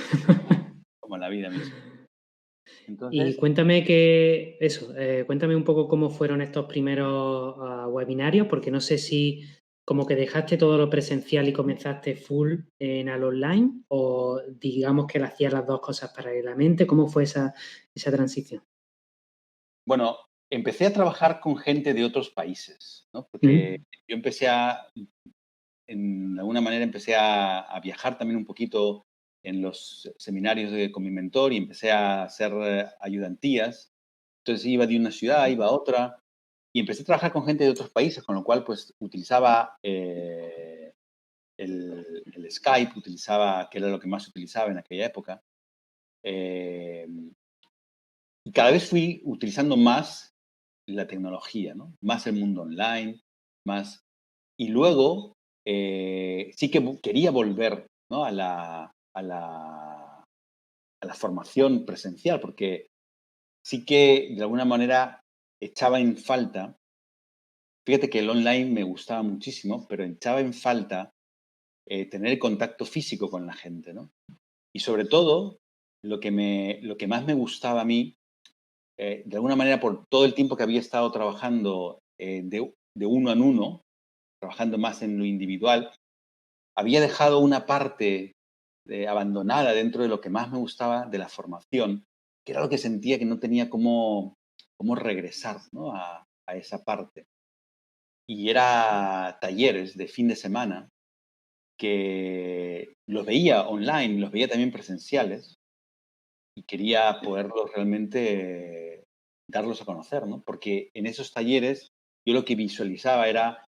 como la vida misma. Y Entonces, cuéntame cuéntame un poco cómo fueron estos primeros webinarios, porque no sé si como que dejaste todo lo presencial y comenzaste full en al online, o digamos que le hacías las dos cosas paralelamente. ¿Cómo fue esa transición? bueno, empecé a trabajar con gente de otros países, ¿no? Porque Ujú. yo de alguna manera empecé a viajar también un poquito en los seminarios con mi mentor y empecé a hacer ayudantías. Entonces iba de una ciudad, iba a otra y empecé a trabajar con gente de otros países, con lo cual pues utilizaba el Skype, que era lo que más utilizaba en aquella época. Eh, y cada vez fui utilizando más la tecnología, ¿no? Más el mundo online, más. Y luego sí que quería volver, ¿no? A la formación presencial, porque sí que de alguna manera echaba en falta, fíjate que el online me gustaba muchísimo, pero echaba en falta tener el contacto físico con la gente, ¿no? Y sobre todo, lo que más me gustaba a mí, de alguna manera por todo el tiempo que había estado trabajando de uno en uno, trabajando más en lo individual, había dejado una parte abandonada dentro de lo que más me gustaba de la formación, que era lo que sentía que no tenía cómo regresar, ¿no? A esa parte. Y era talleres de fin de semana que los veía online, los veía también presenciales y quería poderlos realmente darlos a conocer, ¿no? Porque en esos talleres yo lo que visualizaba era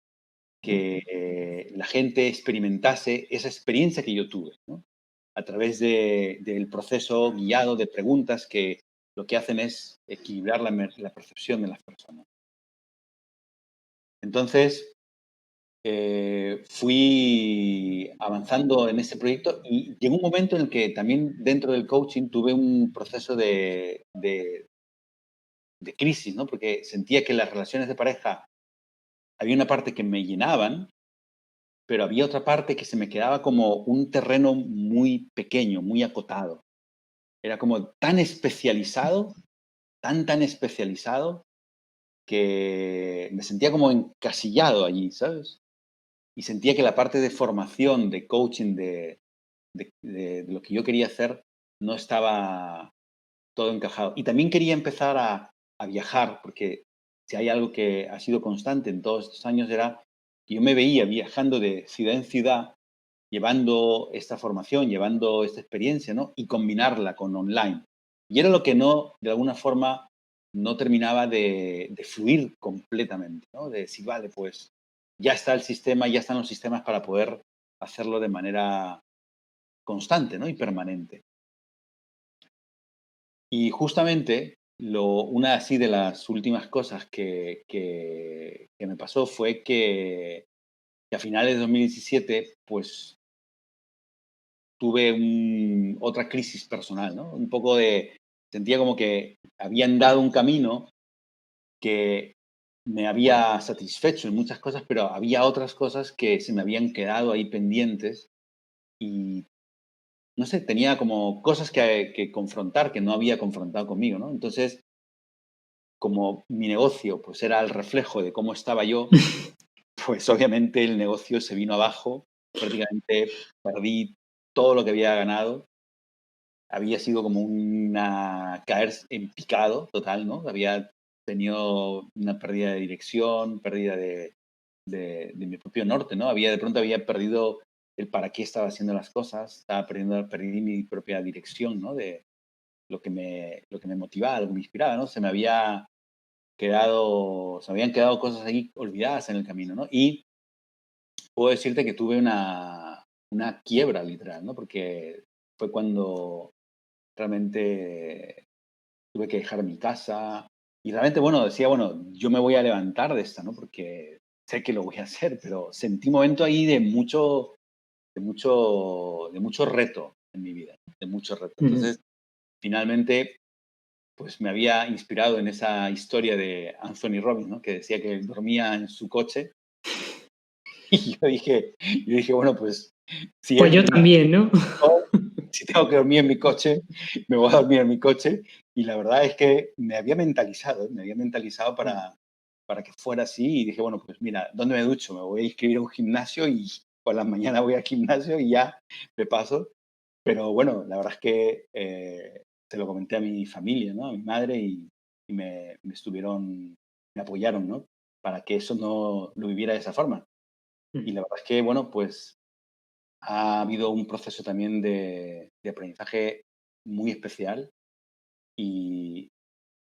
que la gente experimentase esa experiencia que yo tuve, ¿no? A través del proceso guiado de preguntas que lo que hacen es equilibrar la percepción de las personas. Entonces, fui avanzando en ese proyecto y llegó un momento en el que también dentro del coaching tuve un proceso de crisis, ¿no? Porque sentía que las relaciones de pareja había una parte que me llenaban, pero había otra parte que se me quedaba como un terreno muy pequeño, muy acotado. Era como tan especializado, tan especializado, que me sentía como encasillado allí, ¿sabes? Y sentía que la parte de formación, de coaching, de lo que yo quería hacer, no estaba todo encajado. Y también quería empezar a viajar, porque si hay algo que ha sido constante en todos estos años era que yo me veía viajando de ciudad en ciudad, llevando esta formación, llevando esta experiencia, ¿no? Y combinarla con online. Y era lo que no, de alguna forma, no terminaba de fluir completamente, ¿no? De decir, vale, pues ya está el sistema, ya están los sistemas para poder hacerlo de manera constante, ¿no? Y permanente. Y justamente una así de las últimas cosas que me pasó fue que a finales de 2017, pues tuve otra crisis personal, ¿no? Un poco sentía como que habían dado un camino que me había satisfecho en muchas cosas, pero había otras cosas que se me habían quedado ahí pendientes y, no sé, tenía como cosas que confrontar que no había confrontado conmigo, ¿no? Entonces, como mi negocio pues era el reflejo de cómo estaba yo, pues obviamente el negocio se vino abajo, prácticamente perdí todo lo que había ganado, había sido como una caer en picado total, ¿no? Había tenido una pérdida de dirección, pérdida de mi propio norte, ¿no? De pronto había perdido el para qué estaba haciendo las cosas, perdí mi propia dirección, ¿no? De lo que me motivaba, lo que me inspiraba, ¿no? Se me habían quedado cosas ahí olvidadas en el camino, ¿no? Y puedo decirte que tuve una quiebra literal, ¿no? Porque fue cuando realmente tuve que dejar mi casa y realmente, bueno, decía, bueno, yo me voy a levantar de esta, ¿no? Porque sé que lo voy a hacer, pero sentí un momento ahí de mucho reto en mi vida, ¿no? De mucho reto. Ujú. Entonces, finalmente, pues me había inspirado en esa historia de Anthony Robbins, ¿no? Que decía que él dormía en su coche y yo dije, bueno, pues si Pues él yo me también, ¿no? si tengo que dormir en mi coche, me voy a dormir en mi coche. Y la verdad es que me había mentalizado para que fuera así y dije, bueno, pues mira, ¿dónde me ducho? Me voy a inscribir a un gimnasio y por las mañanas voy al gimnasio y ya me paso. Pero bueno, la verdad es que se lo comenté a mi familia, ¿no? A mi madre y me apoyaron, ¿no? Para que eso no lo viviera de esa forma. Y la verdad es que, bueno, pues ha habido un proceso también de aprendizaje muy especial y,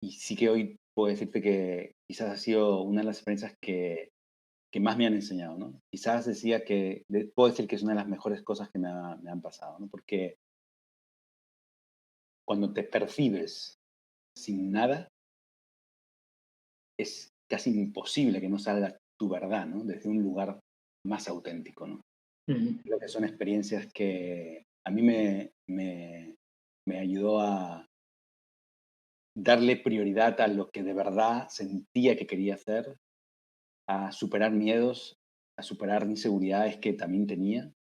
y sí que hoy puedo decirte que quizás ha sido una de las experiencias que más me han enseñado, ¿no? Quizás puedo decir que es una de las mejores cosas que me han pasado, ¿no? Porque cuando te percibes sin nada, es casi imposible que no salga tu verdad, ¿no? Desde un lugar más auténtico, ¿no? Ujú. Creo que son experiencias que a mí me ayudó a darle prioridad a lo que de verdad sentía que quería hacer, a superar miedos, a superar inseguridades que también tenía.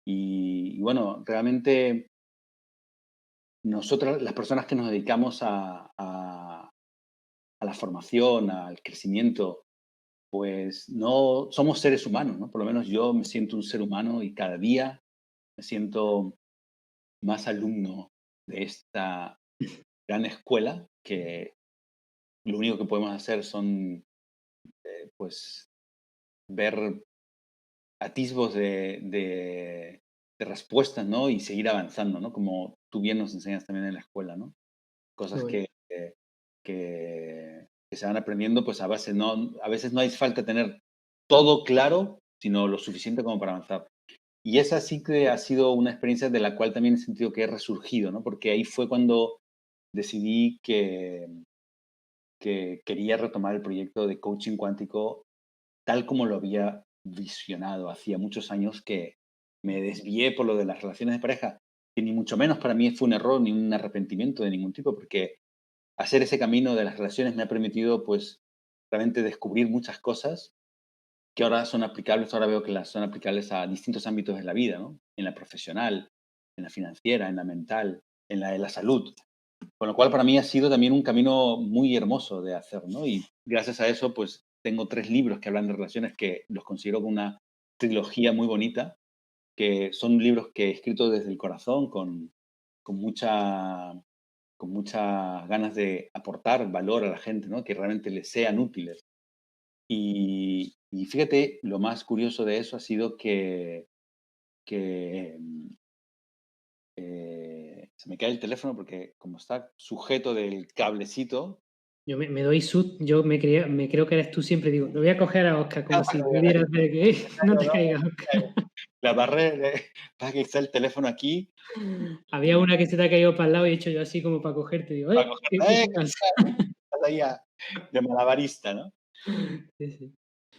Y bueno, realmente nosotros, las personas que nos dedicamos a la formación, al crecimiento, pues no somos seres humanos, ¿no? Por lo menos yo me siento un ser humano y cada día me siento más alumno de esta gran escuela que lo único que podemos hacer son, pues, ver atisbos de respuestas, ¿no? Y seguir avanzando, ¿no? Como tú bien nos enseñas también en la escuela, ¿no? Qué Cosas bueno. que se van aprendiendo, pues a veces no hace falta tener todo claro, sino lo suficiente como para avanzar. Y esa sí que ha sido una experiencia de la cual también he sentido que he resurgido, ¿no? Porque ahí fue cuando decidí que quería retomar el proyecto de coaching cuántico tal como lo había visionado hacía muchos años que me desvié por lo de las relaciones de pareja, que ni mucho menos para mí fue un error ni un arrepentimiento de ningún tipo, porque hacer ese camino de las relaciones me ha permitido, pues, realmente descubrir muchas cosas que ahora son aplicables, ahora veo que las son aplicables a distintos ámbitos de la vida, ¿no? En la profesional, en la financiera, en la mental, en la de la salud. Con lo cual, para mí ha sido también un camino muy hermoso de hacer, ¿no? Y gracias a eso, pues, tengo 3 libros que hablan de relaciones que los considero como una trilogía muy bonita, que son libros que he escrito desde el corazón con mucha con muchas ganas de aportar valor a la gente, ¿no? Que realmente les sean útiles. Y fíjate, lo más curioso de eso ha sido que, se me cae el teléfono porque como está sujeto del cablecito. Yo me doy me creo que eres tú siempre, digo, lo voy a coger a Oscar, como si pudieras ver que no te caigas, Oscar. La barrera para que está el teléfono aquí Había una que se te ha caído para el lado y he hecho yo así como para cogerte, digo, para ¿qué cogerla, te pasa? estás ahí de malabarista, ¿no? Sí, sí.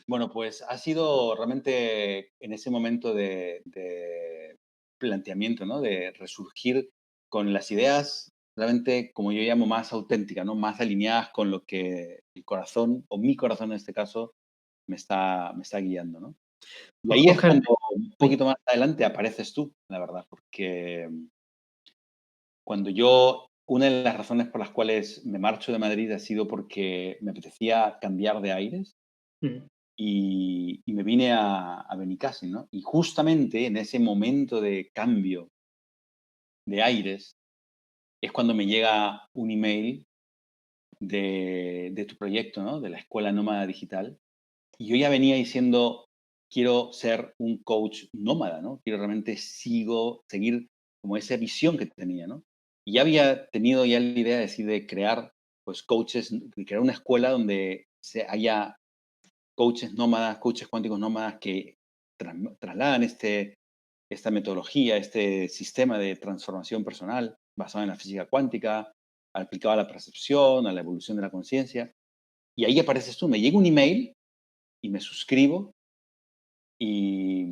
Bueno, pues ha sido realmente en ese momento de planteamiento, ¿no? De resurgir con las ideas realmente, como yo llamo, más auténticas, ¿no? Más alineadas con lo que el corazón, o mi corazón en este caso, me está guiando, ¿no? Y ahí es Oscar, cuando un uy, poquito más adelante apareces tú, la verdad, porque cuando yo, una de las razones por las cuales me marcho de Madrid ha sido porque me apetecía cambiar de aires mm, y me vine a Benicàssim, ¿no? Y justamente en ese momento de cambio de aires es cuando me llega un email de tu proyecto, ¿no? De la Escuela Nómada Digital. Y yo ya venía diciendo, quiero ser un coach nómada, ¿no? Quiero realmente seguir como esa visión que tenía, ¿no? Y ya había tenido ya la idea de decir de crear, pues, coaches, de crear una escuela donde haya coaches nómadas, coaches cuánticos nómadas que trasladan esta metodología, este sistema de transformación personal basado en la física cuántica, aplicado a la percepción, a la evolución de la conciencia. Y ahí apareces tú, me llega un email y me suscribo y,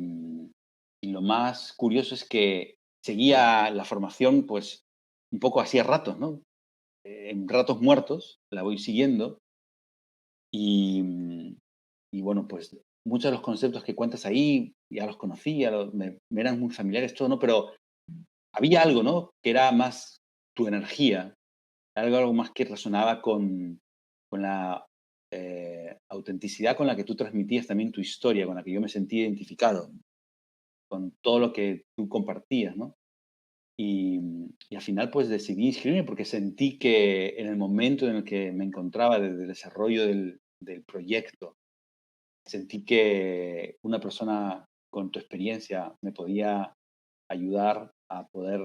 y lo más curioso es que seguía la formación pues un poco así a ratos, ¿no? En ratos muertos la voy siguiendo y, y bueno, pues muchos de los conceptos que cuentas ahí ya los conocía, me eran muy familiares todo, ¿no? Pero había algo, ¿no? Que era más tu energía, algo más que resonaba con la autenticidad con la que tú transmitías también tu historia, con la que yo me sentí identificado, con todo lo que tú compartías, ¿no? Y al final pues decidí inscribirme porque sentí que en el momento en el que me encontraba desde el desarrollo del proyecto, sentí que una persona con tu experiencia me podía ayudar a poder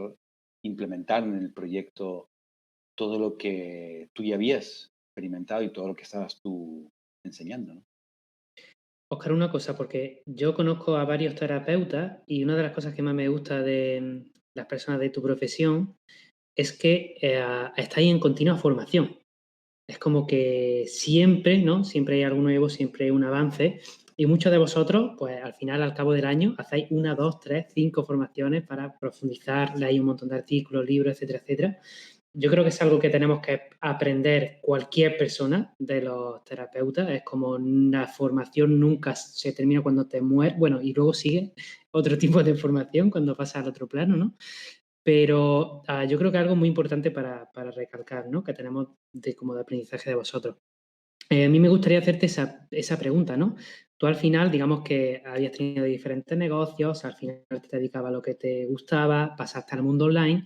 implementar en el proyecto todo lo que tú ya habías experimentado y todo lo que estabas tú enseñando, ¿no? Oscar, una cosa, porque yo conozco a varios terapeutas y una de las cosas que más me gusta de las personas de tu profesión es que estáis en continua formación. Es como que siempre, ¿no? Siempre hay algo nuevo, siempre hay un avance. Y muchos de vosotros, pues al final, al cabo del año, hacéis 1, 2, 3, 5 formaciones para profundizar, leéis un montón de artículos, libros, etcétera, etcétera. Yo creo que es algo que tenemos que aprender cualquier persona de los terapeutas. Es como la formación nunca se termina cuando te mueres. Bueno, y luego sigue otro tipo de formación cuando pasas al otro plano, ¿no? Pero yo creo que algo muy importante para recalcar, ¿no? Que tenemos como de aprendizaje de vosotros. A mí me gustaría hacerte esa pregunta, ¿no? Tú al final, digamos que habías tenido diferentes negocios, al final te dedicabas a lo que te gustaba, pasaste al mundo online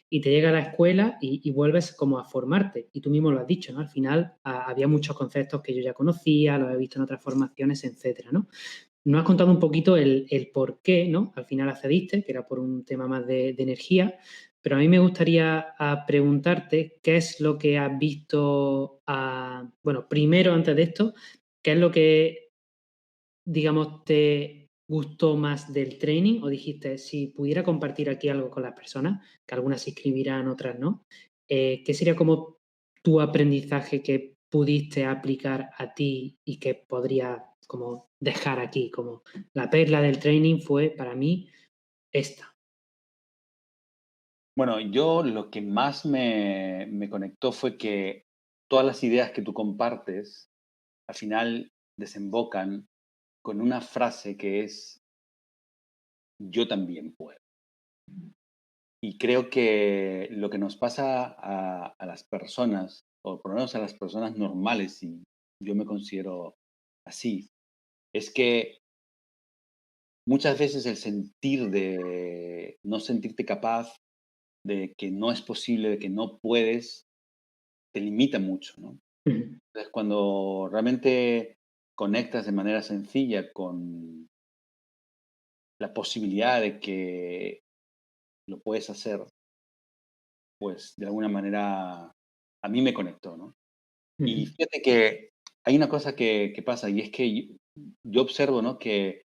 y te llega a la escuela y vuelves como a formarte. Y tú mismo lo has dicho, ¿no? Al final había muchos conceptos que yo ya conocía, los he visto en otras formaciones, etcétera, ¿no? Nos has contado un poquito el por qué, ¿no? Al final accediste, que era por un tema más de energía, pero a mí me gustaría preguntarte qué es lo que has visto, bueno, primero antes de esto, qué es lo que, digamos, te gustó más del training o dijiste, si pudiera compartir aquí algo con las personas, que algunas se inscribirán, otras no, ¿qué sería como tu aprendizaje que pudiste aplicar a ti y que podrías como dejar aquí, como la perla del training fue para mí esta. Bueno, yo lo que más me conectó fue que todas las ideas que tú compartes al final desembocan con una frase que es yo también puedo. Y creo que lo que nos pasa a las personas, o por lo menos a las personas normales, y yo me considero así, es que muchas veces el sentir de no sentirte capaz, de que no es posible, de que no puedes, te limita mucho, ¿no? Ujú, Entonces, cuando realmente conectas de manera sencilla con la posibilidad de que lo puedes hacer, pues de alguna manera a mí me conectó, ¿no? Y ujú, fíjate que hay una cosa que pasa y es que yo observo, ¿no? Que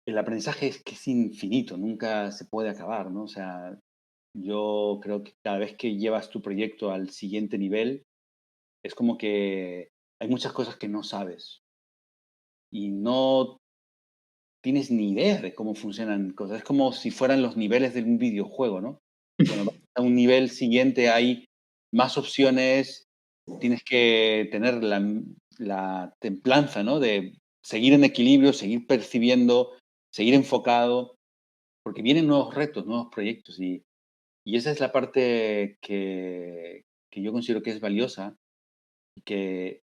el aprendizaje es que es infinito, nunca se puede acabar, ¿no? O sea, yo creo que cada vez que llevas tu proyecto al siguiente nivel, es como que hay muchas cosas que no sabes y no tienes ni idea de cómo funcionan cosas. Es como si fueran los niveles de un videojuego, ¿no? Cuando vas a un nivel siguiente hay más opciones, tienes que tener la templanza, ¿no? De seguir en equilibrio, seguir percibiendo, seguir enfocado, porque vienen nuevos retos, nuevos proyectos y esa es la parte que yo considero que es valiosa y que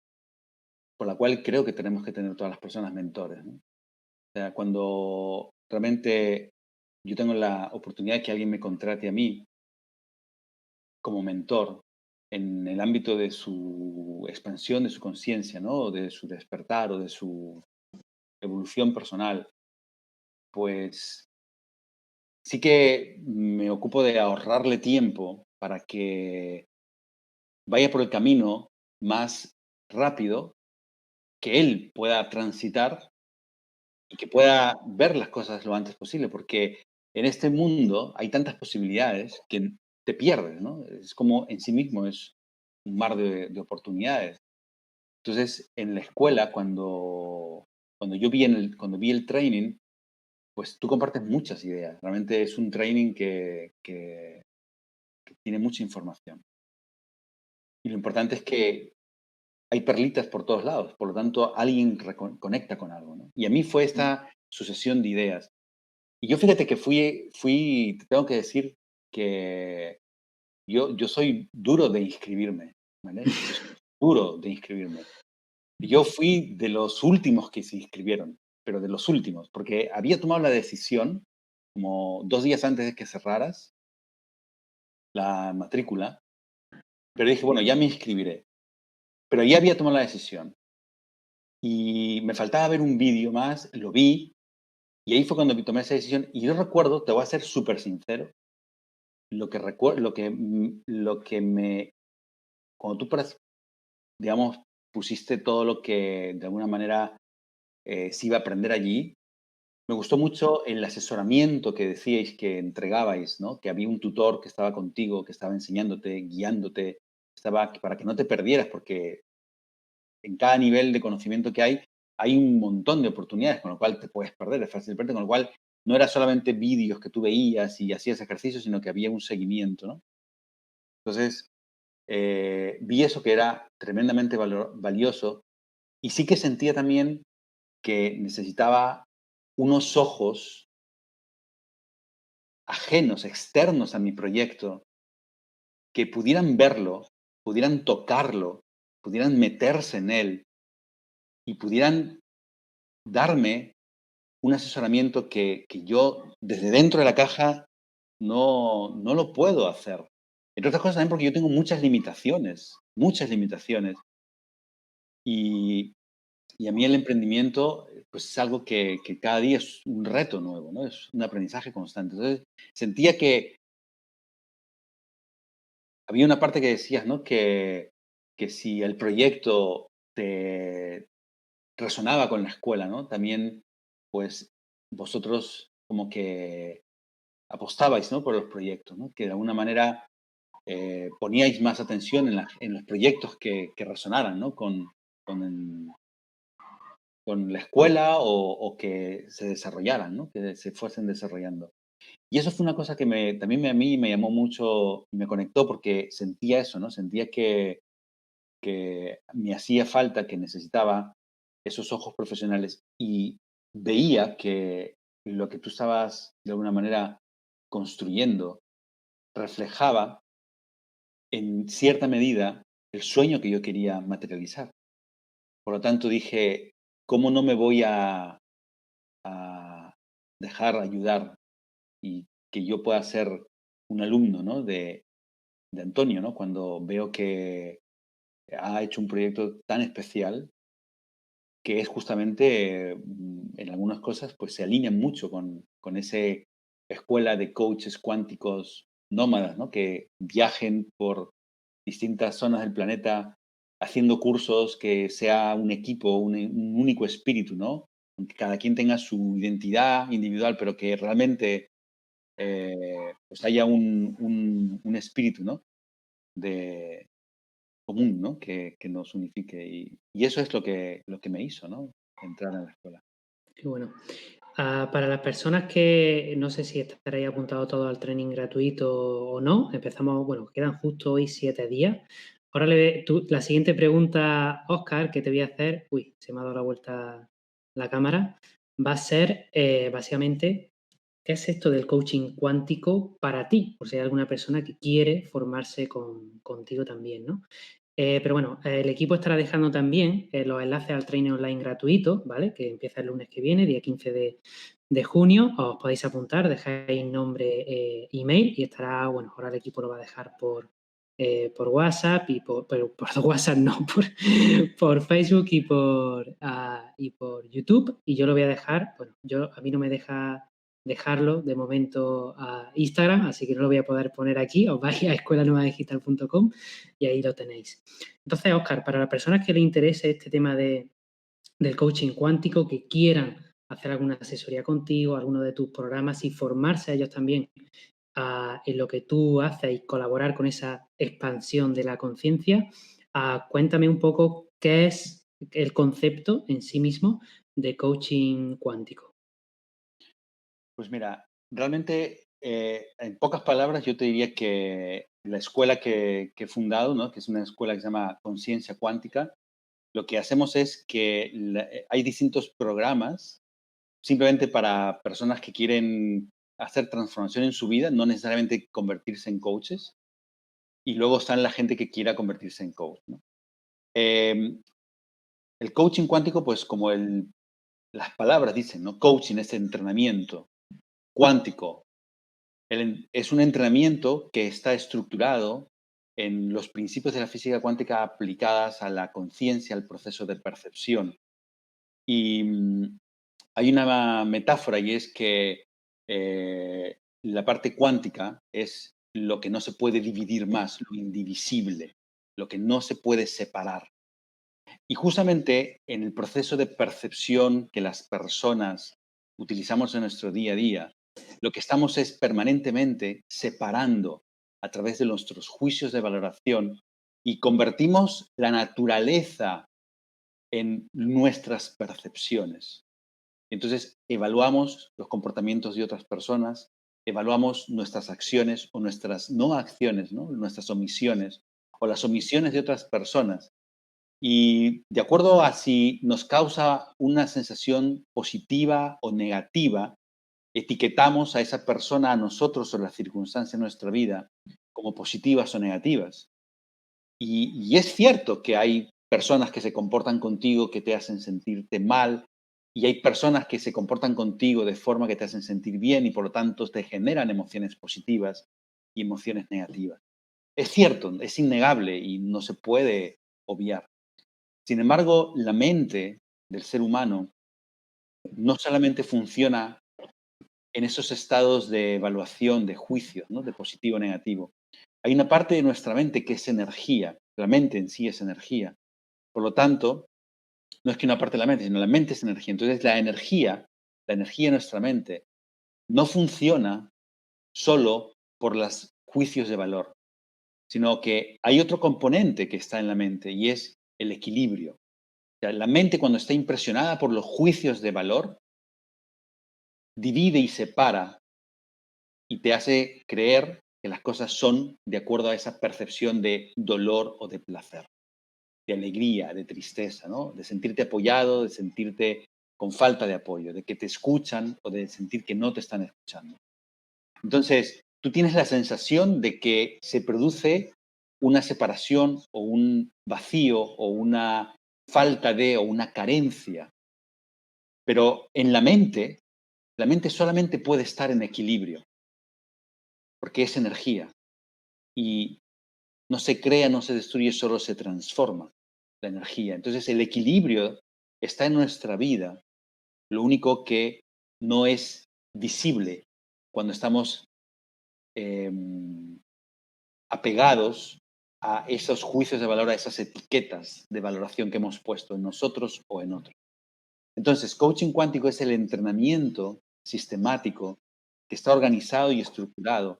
por la cual creo que tenemos que tener todas las personas mentores, ¿no? O sea, cuando realmente yo tengo la oportunidad de que alguien me contrate a mí como mentor en el ámbito de su expansión de su conciencia, ¿no? O de su despertar o de su evolución personal, pues sí que me ocupo de ahorrarle tiempo para que vaya por el camino más rápido que él pueda transitar y que pueda ver las cosas lo antes posible, porque en este mundo hay tantas posibilidades que te pierdes, ¿no? Es como en sí mismo es un mar de oportunidades. Entonces, en la escuela, cuando yo vi, cuando vi el training, pues tú compartes muchas ideas. Realmente es un training que tiene mucha información. Y lo importante es que hay perlitas por todos lados. Por lo tanto, alguien conecta con algo, ¿no? Y a mí fue esta sucesión de ideas. Y yo fíjate que te tengo que decir que yo soy duro de inscribirme, ¿vale? Yo soy duro de inscribirme. Y yo fui de los últimos que se inscribieron, pero de los últimos, porque había tomado la decisión como 2 días antes de que cerraras la matrícula, pero dije, bueno, ya me inscribiré. Pero ya había tomado la decisión y me faltaba ver un vídeo más, lo vi y ahí fue cuando tomé esa decisión. Y yo recuerdo, te voy a ser súper sincero, lo que me, cuando tú, digamos, pusiste todo lo que de alguna manera se iba a aprender allí, me gustó mucho el asesoramiento que decíais que entregabais, ¿no? Que había un tutor que estaba contigo, que estaba enseñándote, guiándote, estaba para que no te perdieras, porque en cada nivel de conocimiento que hay un montón de oportunidades, con lo cual te puedes perder, es fácil perderte, con lo cual no era solamente vídeos que tú veías y hacías ejercicios, sino que había un seguimiento, ¿no? Entonces, vi eso que era tremendamente valioso y sí que sentía también que necesitaba unos ojos ajenos, externos a mi proyecto, que pudieran verlo, pudieran tocarlo, pudieran meterse en él y pudieran darme un asesoramiento que yo desde dentro de la caja no lo puedo hacer. Entre otras cosas también porque yo tengo muchas limitaciones, muchas limitaciones. Y, y a mí el emprendimiento, pues es algo que cada día es un reto nuevo, ¿no? Es un aprendizaje constante. Entonces, sentía que había una parte que decías, ¿no? Que si el proyecto te resonaba con la escuela, ¿no? También, pues, vosotros como que apostabais, ¿no? Por los proyectos, ¿no? Que de alguna manera poníais más atención en los proyectos que resonaran, ¿no? Con con la escuela o que se desarrollaran, ¿no? Que se fuesen desarrollando. Y eso fue una cosa que también a mí me llamó mucho y me conectó porque sentía eso, ¿no? Sentía que me hacía falta, que necesitaba esos ojos profesionales y veía que lo que tú estabas de alguna manera construyendo reflejaba en cierta medida el sueño que yo quería materializar. Por lo tanto dije, ¿cómo no me voy a dejar ayudar y que yo pueda ser un alumno, ¿no? de Antonio, ¿no? Cuando veo que ha hecho un proyecto tan especial que es justamente, en algunas cosas, pues se alinea mucho con esa escuela de coaches cuánticos nómadas, ¿no? Que viajen por distintas zonas del planeta haciendo cursos, que sea un equipo, un único espíritu, ¿no? Que cada quien tenga su identidad individual, pero que realmente pues haya un espíritu, ¿no? De común, ¿no? Que nos unifique. Y eso es lo que me hizo, ¿no? Entrar en la escuela. Qué bueno. Para las personas que no sé si estaréis apuntados todos al training gratuito o no, empezamos, bueno, quedan justo hoy 7 días. Ahora la siguiente pregunta, Óscar, que te voy a hacer, uy, se me ha dado la vuelta la cámara, va a ser básicamente, ¿qué es esto del coaching cuántico para ti? Por si hay alguna persona que quiere formarse contigo también, ¿no? Pero bueno, el equipo estará dejando también los enlaces al training online gratuito, ¿vale? Que empieza el lunes que viene, día 15 de junio. Os podéis apuntar, dejáis nombre, email y estará, bueno, ahora el equipo lo va a dejar por WhatsApp pero por WhatsApp no, por Facebook y por YouTube. Y yo lo voy a dejar, bueno, a mí no me deja dejarlo de momento a Instagram, así que no lo voy a poder poner aquí. Os vais a escuelanuevadigital.com y ahí lo tenéis. Entonces, Óscar, para las personas que les interese este tema del coaching cuántico, que quieran hacer alguna asesoría contigo, alguno de tus programas y formarse a ellos también en lo que tú haces y colaborar con esa expansión de la conciencia, cuéntame un poco qué es el concepto en sí mismo de coaching cuántico. Pues mira, realmente, en pocas palabras, yo te diría que la escuela que he fundado, ¿no? Que es una escuela que se llama Conciencia Cuántica, lo que hacemos es que hay distintos programas simplemente para personas que quieren hacer transformación en su vida, no necesariamente convertirse en coaches. Y luego están la gente que quiera convertirse en coach, ¿no? Em, el coaching cuántico, pues como las palabras dicen, ¿no? Coaching es entrenamiento cuántico. Es un entrenamiento que está estructurado en los principios de la física cuántica aplicadas a la conciencia, al proceso de percepción. Y hay una metáfora y es que la parte cuántica es lo que no se puede dividir más, lo indivisible, lo que no se puede separar. Y justamente en el proceso de percepción que las personas utilizamos en nuestro día a día, lo que estamos es permanentemente separando a través de nuestros juicios de valoración y convertimos la naturaleza en nuestras percepciones. Entonces, evaluamos los comportamientos de otras personas, evaluamos nuestras acciones o nuestras no acciones, ¿no? Nuestras omisiones o las omisiones de otras personas. Y de acuerdo a si nos causa una sensación positiva o negativa, etiquetamos a esa persona, a nosotros o las circunstancias de nuestra vida como positivas o negativas. Y es cierto que hay personas que se comportan contigo que te hacen sentirte mal y hay personas que se comportan contigo de forma que te hacen sentir bien y por lo tanto te generan emociones positivas y emociones negativas. Es cierto, es innegable y no se puede obviar. Sin embargo, la mente del ser humano no solamente funciona en esos estados de evaluación, de juicio, ¿no? De positivo o negativo. Hay una parte de nuestra mente que es energía. La mente en sí es energía. Por lo tanto, no es que una parte de la mente, sino la mente es energía. Entonces, la energía de nuestra mente, no funciona solo por los juicios de valor, sino que hay otro componente que está en la mente y es el equilibrio. sea, la mente cuando está impresionada por los juicios de valor, divide y separa y te hace creer que las cosas son de acuerdo a esa percepción de dolor o de placer, de alegría, de tristeza, ¿no? De sentirte apoyado, de sentirte con falta de apoyo, de que te escuchan o de sentir que no te están escuchando. Entonces, tú tienes la sensación de que se produce una separación o un vacío o una falta de o una carencia, pero en la mente solamente puede estar en equilibrio, porque es energía y no se crea, no se destruye, solo se transforma la energía. Entonces, el equilibrio está en nuestra vida, lo único que no es visible cuando estamos apegados a esos juicios de valor, a esas etiquetas de valoración que hemos puesto en nosotros o en otros. Entonces, coaching cuántico es el entrenamiento sistemático que está organizado y estructurado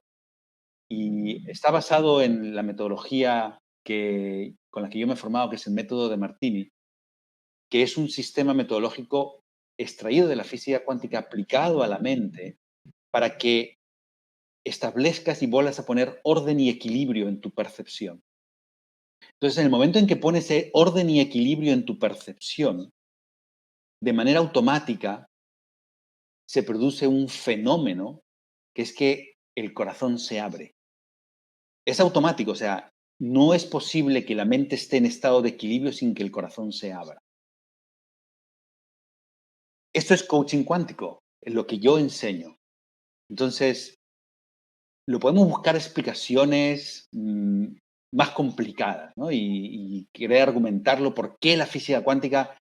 y está basado en la metodología con la que yo me he formado, que es el método de Martini, que es un sistema metodológico extraído de la física cuántica aplicado a la mente para que establezcas y vuelvas a poner orden y equilibrio en tu percepción. Entonces, en el momento en que pones orden y equilibrio en tu percepción, de manera automática se produce un fenómeno que es que el corazón se abre. Es automático, o sea, no es posible que la mente esté en estado de equilibrio sin que el corazón se abra. Esto es coaching cuántico, es lo que yo enseño. Entonces, lo podemos buscar explicaciones más complicadas, ¿no? Y querer argumentarlo por qué la física cuántica,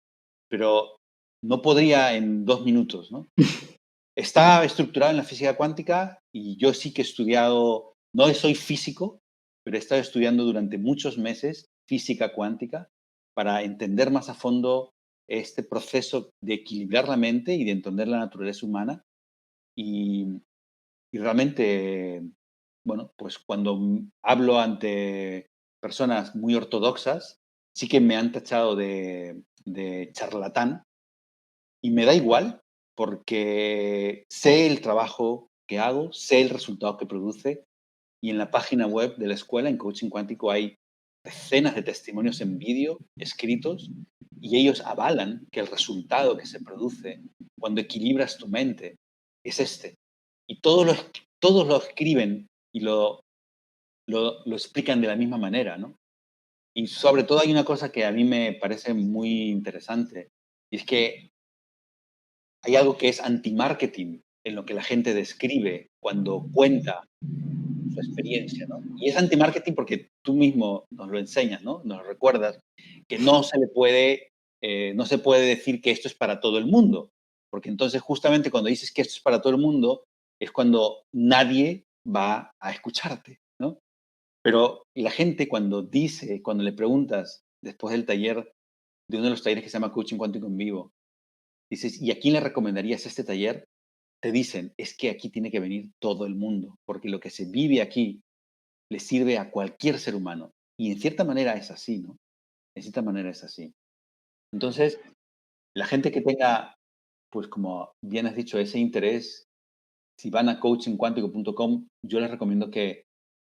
pero no podría en 2 minutos, ¿no? Está estructurado en la física cuántica y yo sí que he estudiado, no soy físico, pero he estado estudiando durante muchos meses física cuántica para entender más a fondo este proceso de equilibrar la mente y de entender la naturaleza humana. Y, y realmente, bueno, pues cuando hablo ante personas muy ortodoxas, sí que me han tachado de charlatán y me da igual porque sé el trabajo que hago, sé el resultado que produce y en la página web de la escuela, en Coaching Cuántico, hay decenas de testimonios en vídeo escritos y ellos avalan que el resultado que se produce cuando equilibras tu mente es este. Y todos lo escriben y lo explican de la misma manera, ¿no? Y sobre todo hay una cosa que a mí me parece muy interesante y es que hay algo que es anti-marketing en lo que la gente describe cuando cuenta su experiencia, ¿no? Y es anti-marketing porque tú mismo nos lo enseñas, ¿no? Nos lo recuerdas, que no se puede decir que esto es para todo el mundo, porque entonces justamente cuando dices que esto es para todo el mundo es cuando nadie va a escucharte, ¿no? Pero la gente cuando le preguntas después del taller, de uno de los talleres que se llama Coaching Cuántico en Vivo, dices, ¿y a quién le recomendarías este taller? Te dicen, es que aquí tiene que venir todo el mundo, porque lo que se vive aquí le sirve a cualquier ser humano. Y en cierta manera es así, ¿no? En cierta manera es así. Entonces, la gente que tenga, pues como bien has dicho, ese interés, si van a coachingcuántico.com, yo les recomiendo que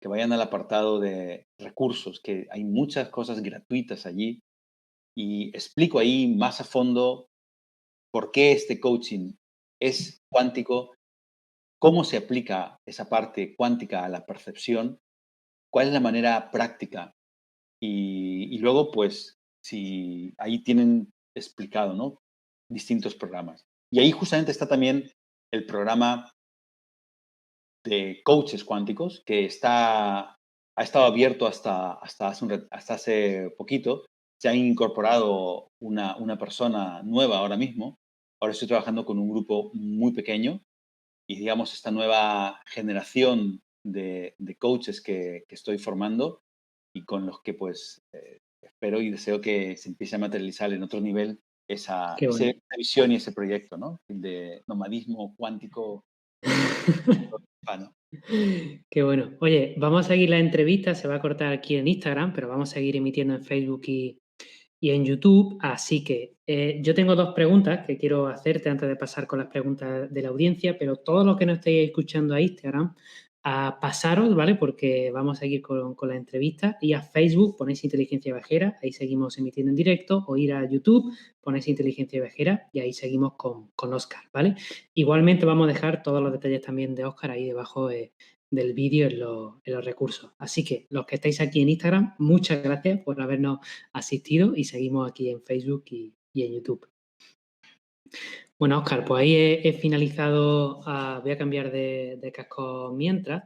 vayan al apartado de recursos, que hay muchas cosas gratuitas allí y explico ahí más a fondo por qué este coaching es cuántico, cómo se aplica esa parte cuántica a la percepción, cuál es la manera práctica y luego, pues, si ahí tienen explicado, ¿no? Distintos programas. Y ahí justamente está también el programa de coaches cuánticos que ha estado abierto hasta hace poquito. Se ha incorporado una persona nueva ahora mismo. Ahora estoy trabajando con un grupo muy pequeño y, digamos, esta nueva generación de coaches que estoy formando y con los que, pues, espero y deseo que se empiece a materializar en otro nivel Qué esa bueno. visión y ese proyecto, ¿no? De nomadismo cuántico hispano. Qué bueno. Oye, vamos a seguir la entrevista, se va a cortar aquí en Instagram, pero vamos a seguir emitiendo en Facebook y en YouTube. Así que yo tengo 2 preguntas que quiero hacerte antes de pasar con las preguntas de la audiencia, pero todos los que nos estéis escuchando a Instagram, a pasaros, ¿vale? Porque vamos a seguir con la entrevista. Y a Facebook ponéis Inteligencia Viajera, ahí seguimos emitiendo en directo, o ir a YouTube, ponéis Inteligencia Viajera y ahí seguimos con Óscar, ¿vale? Igualmente vamos a dejar todos los detalles también de Óscar ahí debajo del vídeo en los recursos. Así que los que estáis aquí en Instagram, muchas gracias por habernos asistido y seguimos aquí en Facebook y en YouTube. Bueno, Óscar, pues ahí he finalizado. Voy a cambiar de casco mientras.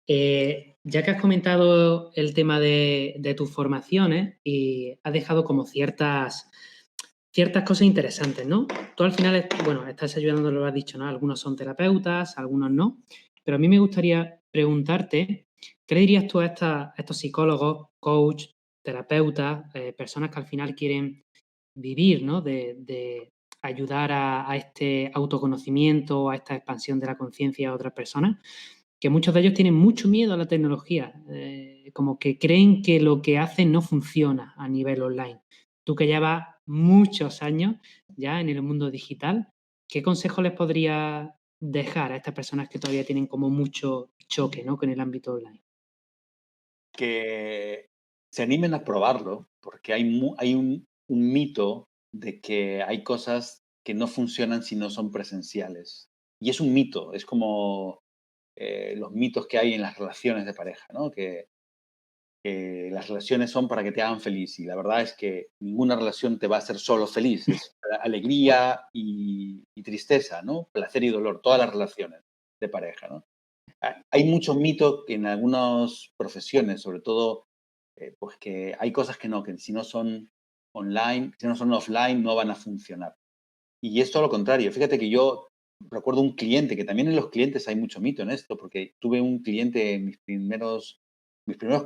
Ya que has comentado el tema de tus formaciones y has dejado como ciertas cosas interesantes, ¿no? Tú al final, bueno, estás ayudando, lo has dicho, ¿no? Algunos son terapeutas, algunos no. Pero a mí me gustaría preguntarte, ¿qué le dirías tú a estos psicólogos, coach, terapeutas, personas que al final quieren vivir, ¿no? De ayudar a este autoconocimiento, a esta expansión de la conciencia a otras personas, que muchos de ellos tienen mucho miedo a la tecnología, como que creen que lo que hacen no funciona a nivel online. Tú que llevas muchos años ya en el mundo digital, ¿qué consejo les podrías dejar a estas personas que todavía tienen como mucho choque, ¿no? con el ámbito online? Que se animen a probarlo, porque hay un mito de que hay cosas que no funcionan si no son presenciales. Y es un mito, es como los mitos que hay en las relaciones de pareja, ¿no? Que las relaciones son para que te hagan feliz. Y la verdad es que ninguna relación te va a hacer solo feliz. Es alegría y tristeza, ¿no? Placer y dolor, todas las relaciones de pareja, ¿no? Hay mucho mito en algunas profesiones, sobre todo, pues que hay cosas que si no son online, si no son offline, no van a funcionar. Y es todo lo contrario. Fíjate que yo recuerdo un cliente, que también en los clientes hay mucho mito en esto, porque tuve un cliente, mis primeros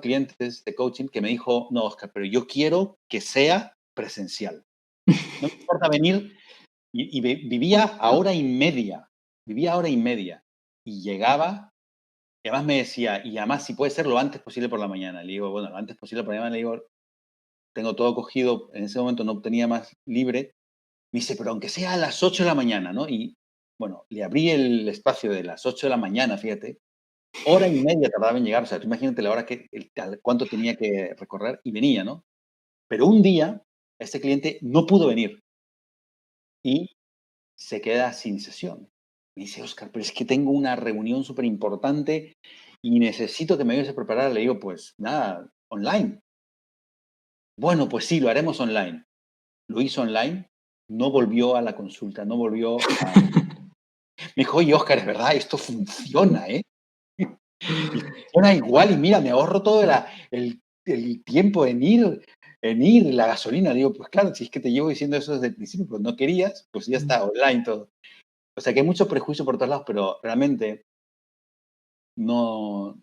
clientes de coaching, que me dijo, no, Oscar, pero yo quiero que sea presencial. No me importa venir. Vivía a hora y media, y llegaba. Y además me decía, y además si puede ser lo antes posible por la mañana. Le digo, bueno, lo antes posible por la mañana, le digo, tengo todo cogido, en ese momento no tenía más libre. Me dice, pero aunque sea a las 8 de la mañana, ¿no? Y bueno, le abrí el espacio de las 8 de la mañana, fíjate, hora y media tardaba en llegar. O sea, tú imagínate la hora cuánto tenía que recorrer y venía, ¿no? Pero un día, este cliente no pudo venir y se queda sin sesión. Me dice, Oscar, pero es que tengo una reunión súper importante y necesito que me ayudes a preparar. Le digo, pues nada, online. Bueno, pues sí, lo haremos online. Lo hizo online, no volvió a la consulta, no volvió a... Me dijo, oye, Oscar, es verdad, esto funciona, ¿eh? Y funciona igual y mira, me ahorro todo el tiempo en ir, la gasolina. Digo, pues claro, si es que te llevo diciendo eso desde el principio, pero no querías, pues ya está, online todo. O sea que hay mucho prejuicio por todos lados, pero realmente no,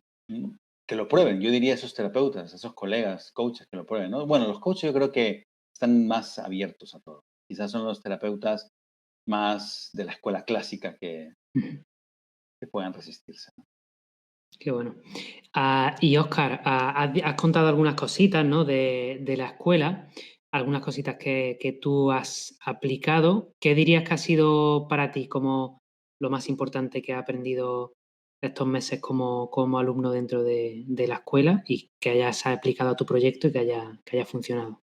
que lo prueben. Yo diría a esos terapeutas, a esos colegas, coaches, que lo prueben, ¿no? Bueno, los coaches yo creo que están más abiertos a todo. Quizás son los terapeutas más de la escuela clásica que puedan resistirse, ¿no? Qué bueno. Y Óscar, has contado algunas cositas, ¿no? de la escuela, algunas cositas que tú has aplicado. ¿Qué dirías que ha sido para ti como lo más importante que has aprendido estos meses como alumno dentro de la escuela y que hayas aplicado a tu proyecto y que haya funcionado?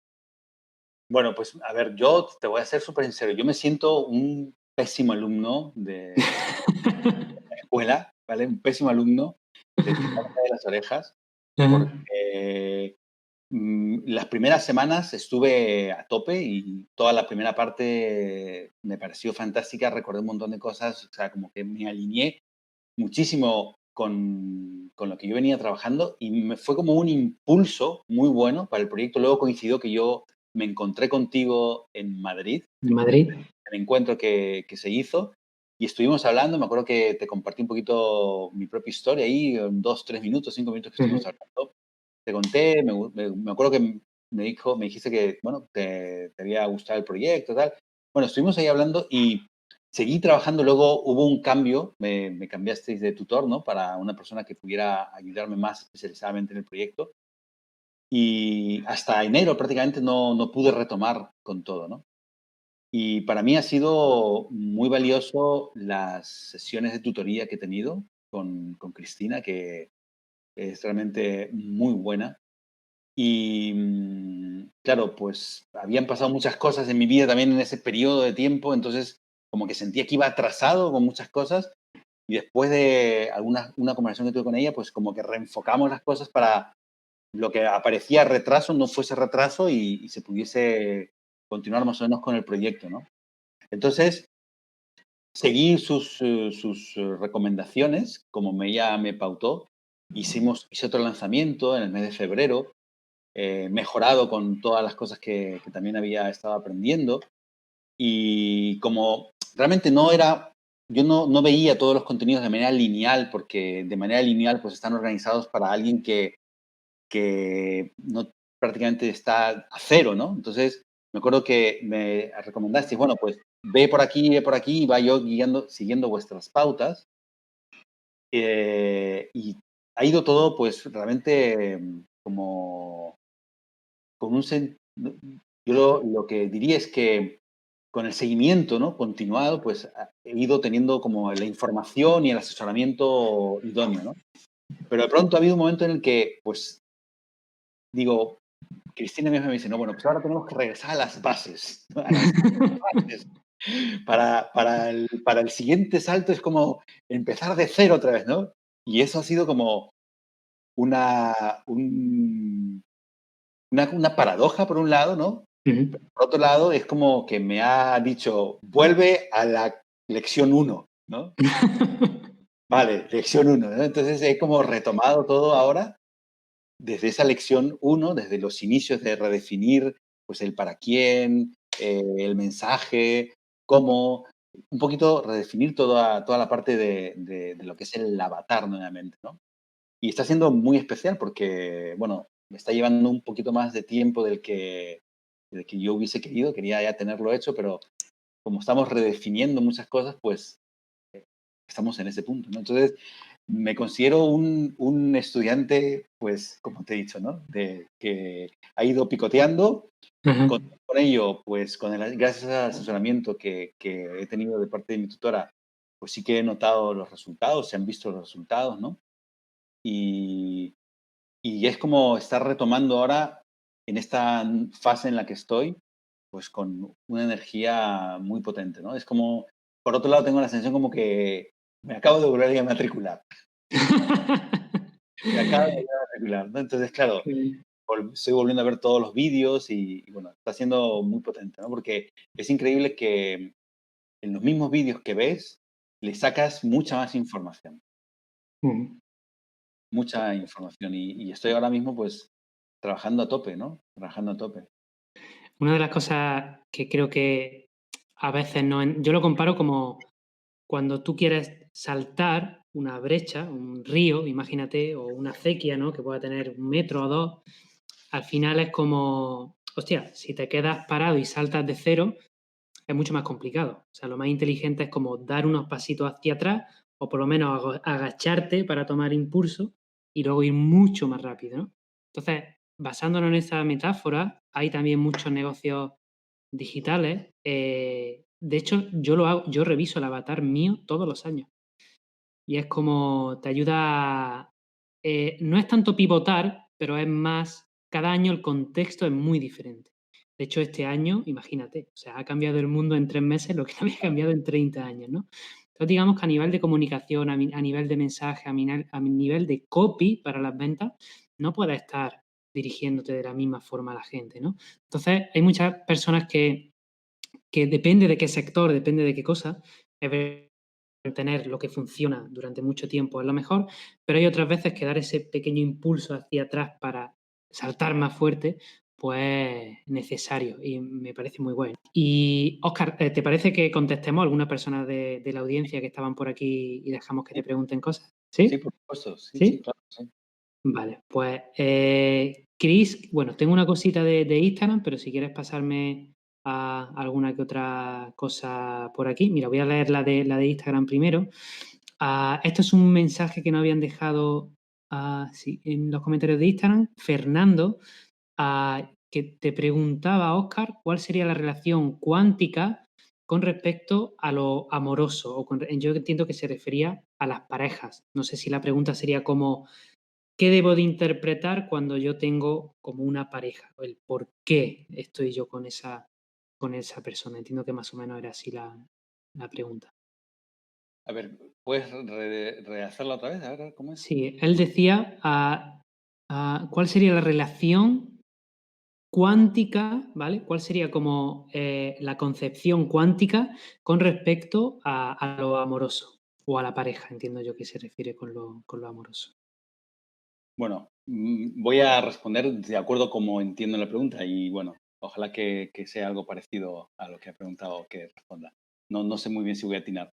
Bueno, pues a ver, yo te voy a ser súper sincero. Yo me siento un pésimo alumno de la escuela, ¿vale? Un pésimo alumno de tirarme de las orejas, porque las primeras semanas estuve a tope y toda la primera parte me pareció fantástica, recordé un montón de cosas, o sea, como que me alineé muchísimo con lo que yo venía trabajando y me fue como un impulso muy bueno para el proyecto. Luego coincidió que yo me encontré contigo en Madrid, ¿En Madrid? el encuentro que se hizo, y estuvimos hablando. Me acuerdo que te compartí un poquito mi propia historia ahí, en 2, 3 minutos, 5 minutos que estuvimos hablando. Te conté, me acuerdo que me dijiste que, bueno, te había gustado el proyecto, tal. Bueno, estuvimos ahí hablando y seguí trabajando. Luego hubo un cambio, me cambiasteis de tutor, ¿no? Para una persona que pudiera ayudarme más especializadamente en el proyecto. y hasta enero prácticamente no pude retomar con todo, ¿no? Y para mí ha sido muy valioso las sesiones de tutoría que he tenido con Cristina, que es realmente muy buena. Y claro, pues habían pasado muchas cosas en mi vida también en ese periodo de tiempo, entonces como que sentía que iba atrasado con muchas cosas y después de una conversación que tuve con ella, pues como que reenfocamos las cosas para lo que aparecía retraso no fuese retraso y se pudiese continuar más o menos con el proyecto, ¿no? Entonces, seguí sus recomendaciones, como ella me pautó. Hice otro lanzamiento en el mes de febrero, mejorado con todas las cosas que también había estado aprendiendo. Y como realmente yo no veía todos los contenidos de manera lineal, porque de manera lineal pues están organizados para alguien que no prácticamente está a cero, ¿no? Entonces, me acuerdo que me recomendaste, bueno, pues ve por aquí, y va yo siguiendo vuestras pautas. Y ha ido todo, pues, realmente como con un yo lo que diría es que con el seguimiento, ¿no? Continuado, pues he ido teniendo como la información y el asesoramiento idóneo, ¿no? Pero de pronto ha habido un momento en el que, pues, digo, Cristina misma me dice, no, bueno, pues ahora tenemos que regresar a las bases, ¿no? A las bases. Para el siguiente salto es como empezar de cero otra vez, ¿no? Y eso ha sido como una, un- una paradoja por un lado, ¿no? Ujú. Por otro lado, es como que me ha dicho, vuelve a la lección uno, ¿no? Vale, lección uno, ¿no? Entonces he como retomado todo ahora desde esa lección uno, desde los inicios de redefinir, pues, el para quién, el mensaje, cómo, un poquito redefinir toda la parte de lo que es el avatar nuevamente, ¿no? Y está siendo muy especial porque, bueno, me está llevando un poquito más de tiempo del que yo hubiese querido, quería ya tenerlo hecho, pero como estamos redefiniendo muchas cosas, pues estamos en ese punto, ¿no? Entonces, me considero un estudiante, pues, como te he dicho, ¿no? Que ha ido picoteando. Ajá. Con ello, pues, gracias al asesoramiento que he tenido de parte de mi tutora, pues sí que he notado los resultados, se han visto los resultados, ¿no? Y, y es como estar retomando ahora en esta fase en la que estoy, pues con una energía muy potente, ¿no? Es como, por otro lado, tengo la sensación como que me acabo de volver a matricular. Me acabo de volver a matricular, ¿no? Entonces, claro, estoy volviendo a ver todos los vídeos y bueno, está siendo muy potente, ¿no? Porque es increíble que en los mismos vídeos que ves, le sacas mucha más información, Ujú. mucha información. Y estoy ahora mismo, pues, trabajando a tope, ¿no? Trabajando a tope. Una de las cosas que creo que a veces no... Yo lo comparo como cuando tú quieres saltar una brecha, un río, imagínate, o una acequia, ¿no? Que pueda tener 1 metro o 2, al final es como, hostia, si te quedas parado y saltas de cero, es mucho más complicado. O sea, lo más inteligente es como dar unos pasitos hacia atrás o por lo menos agacharte para tomar impulso y luego ir mucho más rápido, ¿no? Entonces, basándonos en esa metáfora, hay también muchos negocios digitales. De hecho, yo lo hago, yo reviso el avatar mío todos los años. Y es como te ayuda, no es tanto pivotar, pero es más, cada año el contexto es muy diferente. De hecho, este año, imagínate, o sea, ha cambiado el mundo en 3 meses lo que no había cambiado en 30 años, ¿no? Entonces, digamos que a nivel de comunicación, a nivel de mensaje, a nivel de copy para las ventas, no puedes estar dirigiéndote de la misma forma a la gente, ¿no? Entonces, hay muchas personas que depende de qué sector, depende de qué cosa, es tener lo que funciona durante mucho tiempo es lo mejor, pero hay otras veces que dar ese pequeño impulso hacia atrás para saltar más fuerte, pues es necesario y me parece muy bueno. Y Óscar, ¿te parece que contestemos a alguna persona de la audiencia que estaban por aquí y dejamos que Sí, te pregunten cosas? sí, ¿Sí? por supuesto. Sí, sí, ¿Sí? claro, sí. Vale, pues Chris, bueno, tengo una cosita de Instagram, pero si quieres pasarme a alguna que otra cosa por aquí. Mira, voy a leer la de Instagram primero. Esto es un mensaje que nos habían dejado sí, en los comentarios de Instagram. Fernando que te preguntaba, Óscar, cuál sería la relación cuántica con respecto a lo amoroso. Yo entiendo que se refería a las parejas. No sé si la pregunta sería como, ¿qué debo de interpretar cuando yo tengo como una pareja? O el por qué estoy yo con esa persona. Entiendo que más o menos era así la pregunta. A ver, ¿puedes rehacerla otra vez? A ver, ¿cómo es? Sí, él decía, ¿cuál sería la relación cuántica, ¿vale? ¿Cuál sería como la concepción cuántica con respecto a lo amoroso o a la pareja? Entiendo yo que se refiere con lo amoroso. Bueno, voy a responder de acuerdo como entiendo la pregunta y bueno, ojalá que sea algo parecido a lo que ha preguntado o que responda. No sé muy bien si voy a atinar.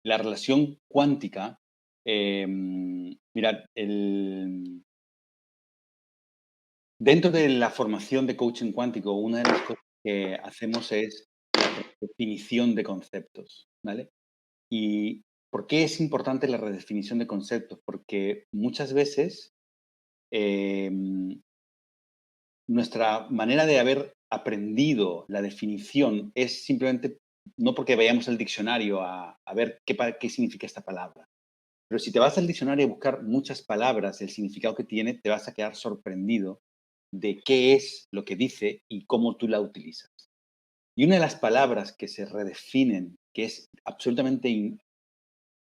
La relación cuántica, mirad, dentro de la formación de coaching cuántico, una de las cosas que hacemos es la redefinición de conceptos, ¿vale? ¿Y por qué es importante la redefinición de conceptos? Porque muchas veces nuestra manera de haber aprendido la definición es simplemente no porque vayamos al diccionario a ver qué significa esta palabra. Pero si te vas al diccionario a buscar muchas palabras, el significado que tiene, te vas a quedar sorprendido de qué es lo que dice y cómo tú la utilizas. Y una de las palabras que se redefinen, que es absolutamente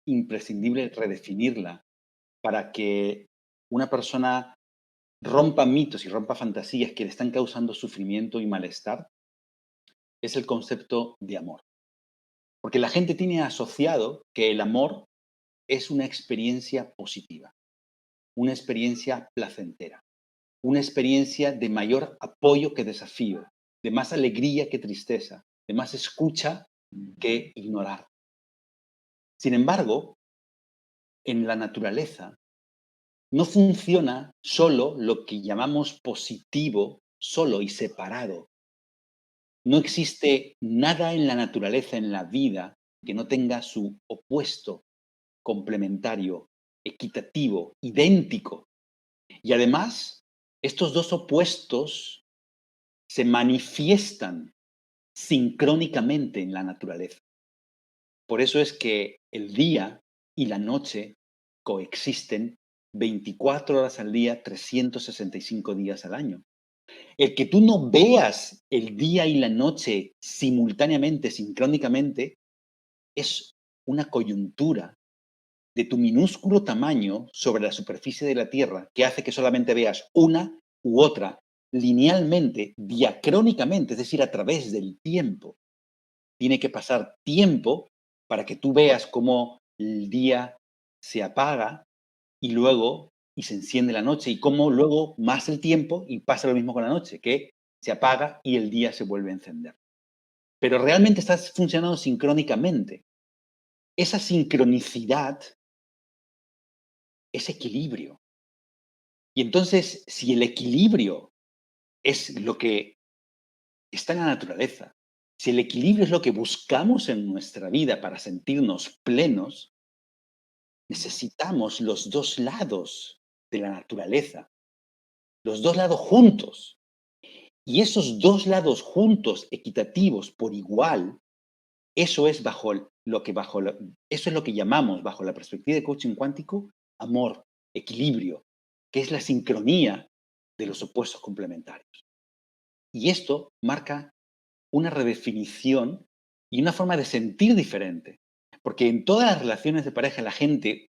imprescindible redefinirla para que una persona rompa mitos y rompa fantasías que le están causando sufrimiento y malestar, es el concepto de amor. Porque la gente tiene asociado que el amor es una experiencia positiva, una experiencia placentera, una experiencia de mayor apoyo que desafío, de más alegría que tristeza, de más escucha que ignorar. Sin embargo, en la naturaleza no funciona solo lo que llamamos positivo, solo y separado. No existe nada en la naturaleza, en la vida, que no tenga su opuesto complementario, equitativo, idéntico. Y además, estos dos opuestos se manifiestan sincrónicamente en la naturaleza. Por eso es que el día y la noche coexisten 24 horas al día, 365 días al año. El que tú no veas el día y la noche simultáneamente, sincrónicamente, es una coyuntura de tu minúsculo tamaño sobre la superficie de la Tierra que hace que solamente veas una u otra linealmente, diacrónicamente, es decir, a través del tiempo. Tiene que pasar tiempo para que tú veas cómo el día se apaga y se enciende la noche, y cómo luego más el tiempo y pasa lo mismo con la noche, que se apaga y el día se vuelve a encender. Pero realmente estás funcionando sincrónicamente. Esa sincronicidad es equilibrio. Y entonces, si el equilibrio es lo que está en la naturaleza, si el equilibrio es lo que buscamos en nuestra vida para sentirnos plenos, necesitamos los dos lados de la naturaleza, los dos lados juntos. Y esos dos lados juntos, equitativos, por igual, eso es eso es lo que llamamos, bajo la perspectiva de coaching cuántico, amor, equilibrio, que es la sincronía de los opuestos complementarios. Y esto marca una redefinición y una forma de sentir diferente. Porque en todas las relaciones de pareja, la gente,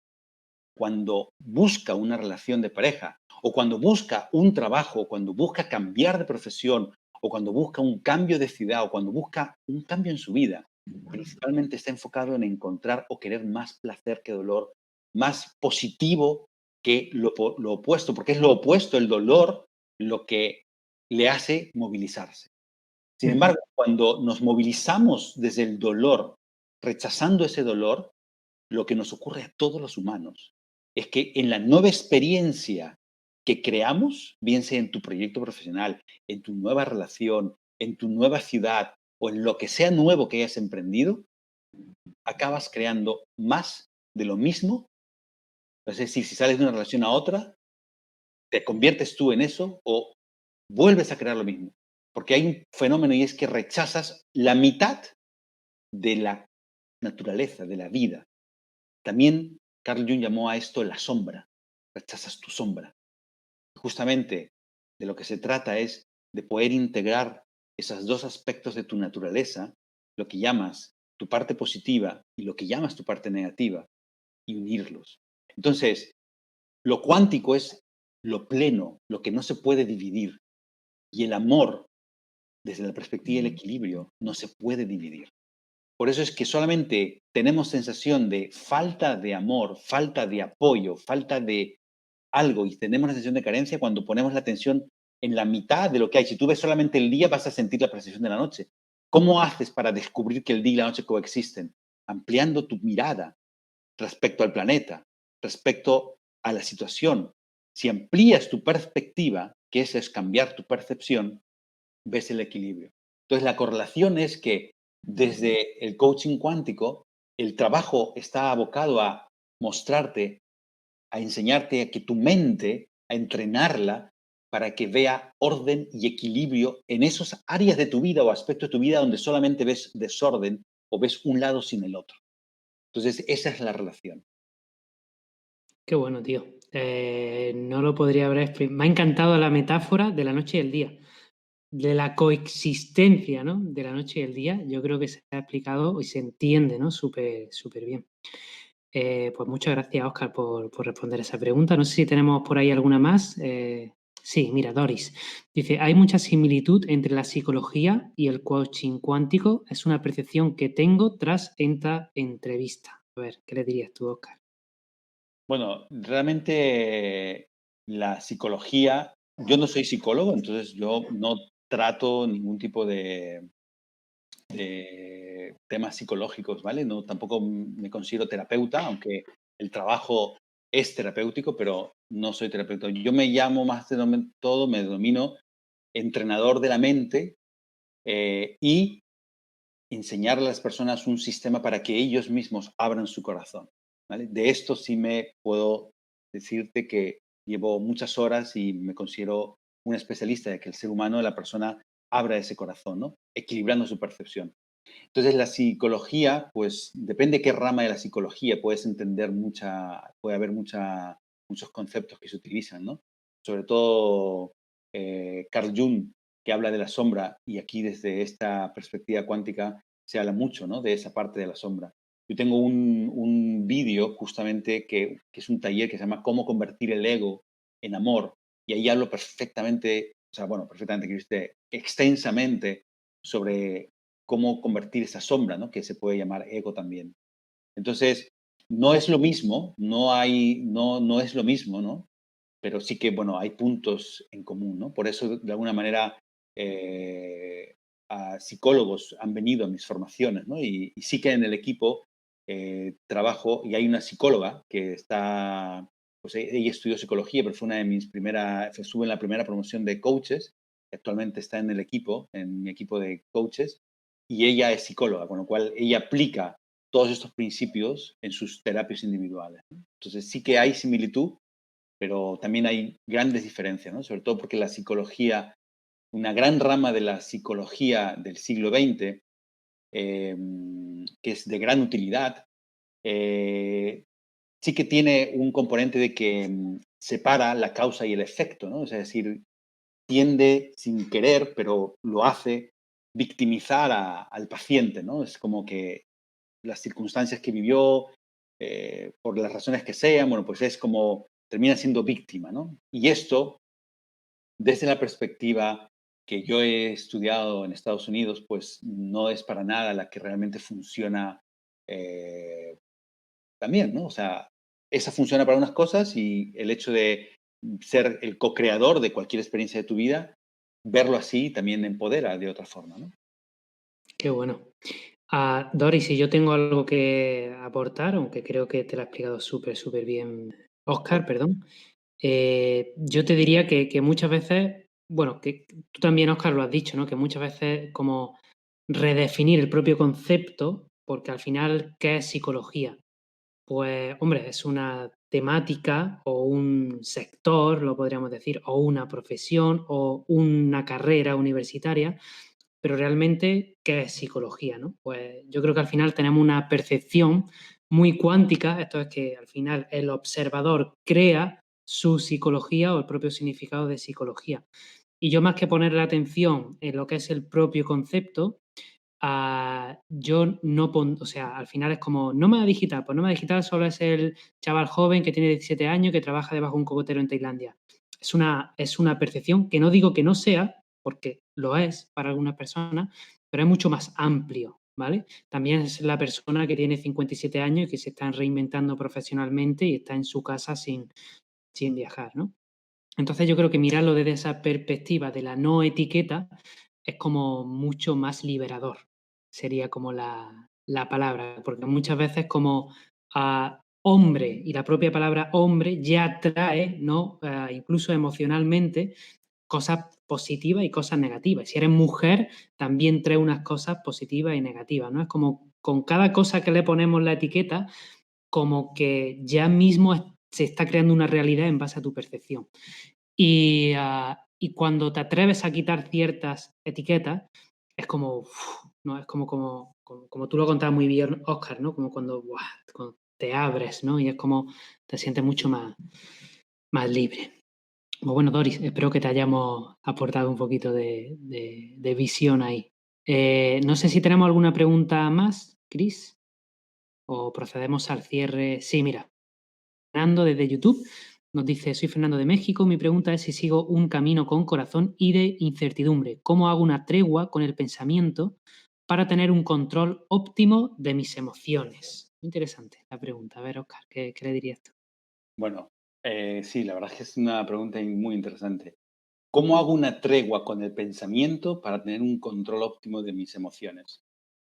cuando busca una relación de pareja, o cuando busca un trabajo, o cuando busca cambiar de profesión, o cuando busca un cambio de ciudad, o cuando busca un cambio en su vida, principalmente está enfocado en encontrar o querer más placer que dolor, más positivo que lo opuesto, porque es lo opuesto, el dolor, lo que le hace movilizarse. Sin embargo, cuando nos movilizamos desde el dolor, rechazando ese dolor, lo que nos ocurre a todos los humanos es que en la nueva experiencia que creamos, bien sea en tu proyecto profesional, en tu nueva relación, en tu nueva ciudad o en lo que sea nuevo que hayas emprendido, acabas creando más de lo mismo. Es decir, si sales de una relación a otra, te conviertes tú en eso o vuelves a crear lo mismo. Porque hay un fenómeno y es que rechazas la mitad de la naturaleza, de la vida. También Carl Jung llamó a esto la sombra. Rechazas tu sombra. Justamente de lo que se trata es de poder integrar esos dos aspectos de tu naturaleza, lo que llamas tu parte positiva y lo que llamas tu parte negativa, y unirlos. Entonces, lo cuántico es lo pleno, lo que no se puede dividir. Y el amor, desde la perspectiva del equilibrio, no se puede dividir. Por eso es que solamente tenemos sensación de falta de amor, falta de apoyo, falta de algo y tenemos la sensación de carencia cuando ponemos la atención en la mitad de lo que hay. Si tú ves solamente el día, vas a sentir la percepción de la noche. ¿Cómo haces para descubrir que el día y la noche coexisten? Ampliando tu mirada respecto al planeta, respecto a la situación. Si amplías tu perspectiva, que eso es cambiar tu percepción, ves el equilibrio. Entonces, la correlación es que desde el coaching cuántico, el trabajo está abocado a mostrarte, a enseñarte a que tu mente, a entrenarla para que vea orden y equilibrio en esas áreas de tu vida o aspectos de tu vida donde solamente ves desorden o ves un lado sin el otro. Entonces, esa es la relación. Qué bueno, tío. No lo podría haber Me ha encantado la metáfora de la noche y el día, de la coexistencia, ¿no? De la noche y el día. Yo creo que se ha explicado y se entiende, ¿no? Súper, súper bien. Pues muchas gracias, Óscar, por responder esa pregunta. No sé si tenemos por ahí alguna más. Sí, mira, Doris dice, hay mucha similitud entre la psicología y el coaching cuántico. Es una percepción que tengo tras esta entrevista. A ver, ¿qué le dirías tú, Óscar? Bueno, realmente la psicología, yo no soy psicólogo, entonces yo no trato ningún tipo de temas psicológicos, ¿vale? No, tampoco me considero terapeuta, aunque el trabajo es terapéutico, pero no soy terapeuta. Yo me llamo más de todo, me denomino entrenador de la mente y enseñar a las personas un sistema para que ellos mismos abran su corazón, ¿vale? De esto sí me puedo decirte que llevo muchas horas y me considero un especialista de que el ser humano, la persona, abra ese corazón, ¿no? Equilibrando su percepción. Entonces, la psicología, pues depende qué rama de la psicología, puedes entender puede haber muchos conceptos que se utilizan, ¿no? Sobre todo Carl Jung, que habla de la sombra, y aquí desde esta perspectiva cuántica se habla mucho, ¿no? De esa parte de la sombra. Yo tengo un vídeo justamente que es un taller que se llama Cómo convertir el ego en amor, y ahí hablo perfectamente, o sea, bueno, perfectamente, quiero decir, extensamente sobre cómo convertir esa sombra, ¿no? Que se puede llamar ego también. Entonces, no es lo mismo, no es lo mismo, ¿no? Pero sí que, bueno, hay puntos en común, ¿no? Por eso, de alguna manera, a psicólogos han venido a mis formaciones, ¿no? Y sí que en el equipo trabajo, y hay una psicóloga que está, pues ella estudió psicología, pero fue una de mis estuvo en la primera promoción de coaches, actualmente está en el equipo, en mi equipo de coaches, y ella es psicóloga, con lo cual ella aplica todos estos principios en sus terapias individuales, ¿no? Entonces sí que hay similitud, pero también hay grandes diferencias, ¿no? Sobre todo porque la psicología, una gran rama de la psicología del siglo XX, que es de gran utilidad, eh, sí que tiene un componente de que separa la causa y el efecto, ¿no? Es decir, tiende sin querer, pero lo hace victimizar al paciente, ¿no? Es como que las circunstancias que vivió, por las razones que sean, bueno, pues es como termina siendo víctima, ¿no? Y esto, desde la perspectiva que yo he estudiado en Estados Unidos, pues no es para nada la que realmente funciona eh, también, ¿no? O sea, esa funciona para unas cosas y el hecho de ser el co-creador de cualquier experiencia de tu vida, verlo así también empodera de otra forma, ¿no? Qué bueno. Doris, si yo tengo algo que aportar, aunque creo que te lo ha explicado súper, súper bien, Óscar, perdón, yo te diría que muchas veces, bueno, que tú también, Óscar, lo has dicho, ¿no? Que muchas veces como redefinir el propio concepto, porque al final, ¿qué es psicología? Pues, hombre, es una temática o un sector, lo podríamos decir, o una profesión o un una carrera universitaria, pero realmente, ¿qué es psicología, no? Pues yo creo que al final tenemos una percepción muy cuántica, esto es que al final el observador crea su psicología o el propio significado de psicología. Y yo más que ponerle atención en lo que es el propio concepto, yo no o sea, al final es como nómada digital. Pues nómada digital solo es el chaval joven que tiene 17 años que trabaja debajo de un cocotero en Tailandia. Es una percepción que no digo que no sea, porque lo es para algunas personas, pero es mucho más amplio, ¿vale? También es la persona que tiene 57 años y que se está reinventando profesionalmente y está en su casa sin viajar, ¿no? Entonces yo creo que mirarlo desde esa perspectiva de la no etiqueta es como mucho más liberador, sería como la palabra, porque muchas veces como hombre y la propia palabra hombre ya trae, ¿no? Incluso emocionalmente, cosas positivas y cosas negativas. Si eres mujer, también trae unas cosas positivas y negativas, ¿no? Es como con cada cosa que le ponemos la etiqueta, como que ya mismo se está creando una realidad en base a tu percepción. Y cuando te atreves a quitar ciertas etiquetas, es como, ¿no? Es como tú lo contabas muy bien, Óscar, ¿no? Como cuando te abres, ¿no? Y es como te sientes mucho más libre. Pues bueno, Doris, espero que te hayamos aportado un poquito de visión ahí. No sé si tenemos alguna pregunta más, Chris, o procedemos al cierre. Sí, mira, Fernando desde YouTube nos dice, soy Fernando de México, mi pregunta es si sigo un camino con corazón y de incertidumbre. ¿Cómo hago una tregua con el pensamiento para tener un control óptimo de mis emociones? Interesante la pregunta. A ver, Óscar, ¿qué le dirías tú? Bueno, sí, la verdad es que es una pregunta muy interesante. ¿Cómo hago una tregua con el pensamiento para tener un control óptimo de mis emociones?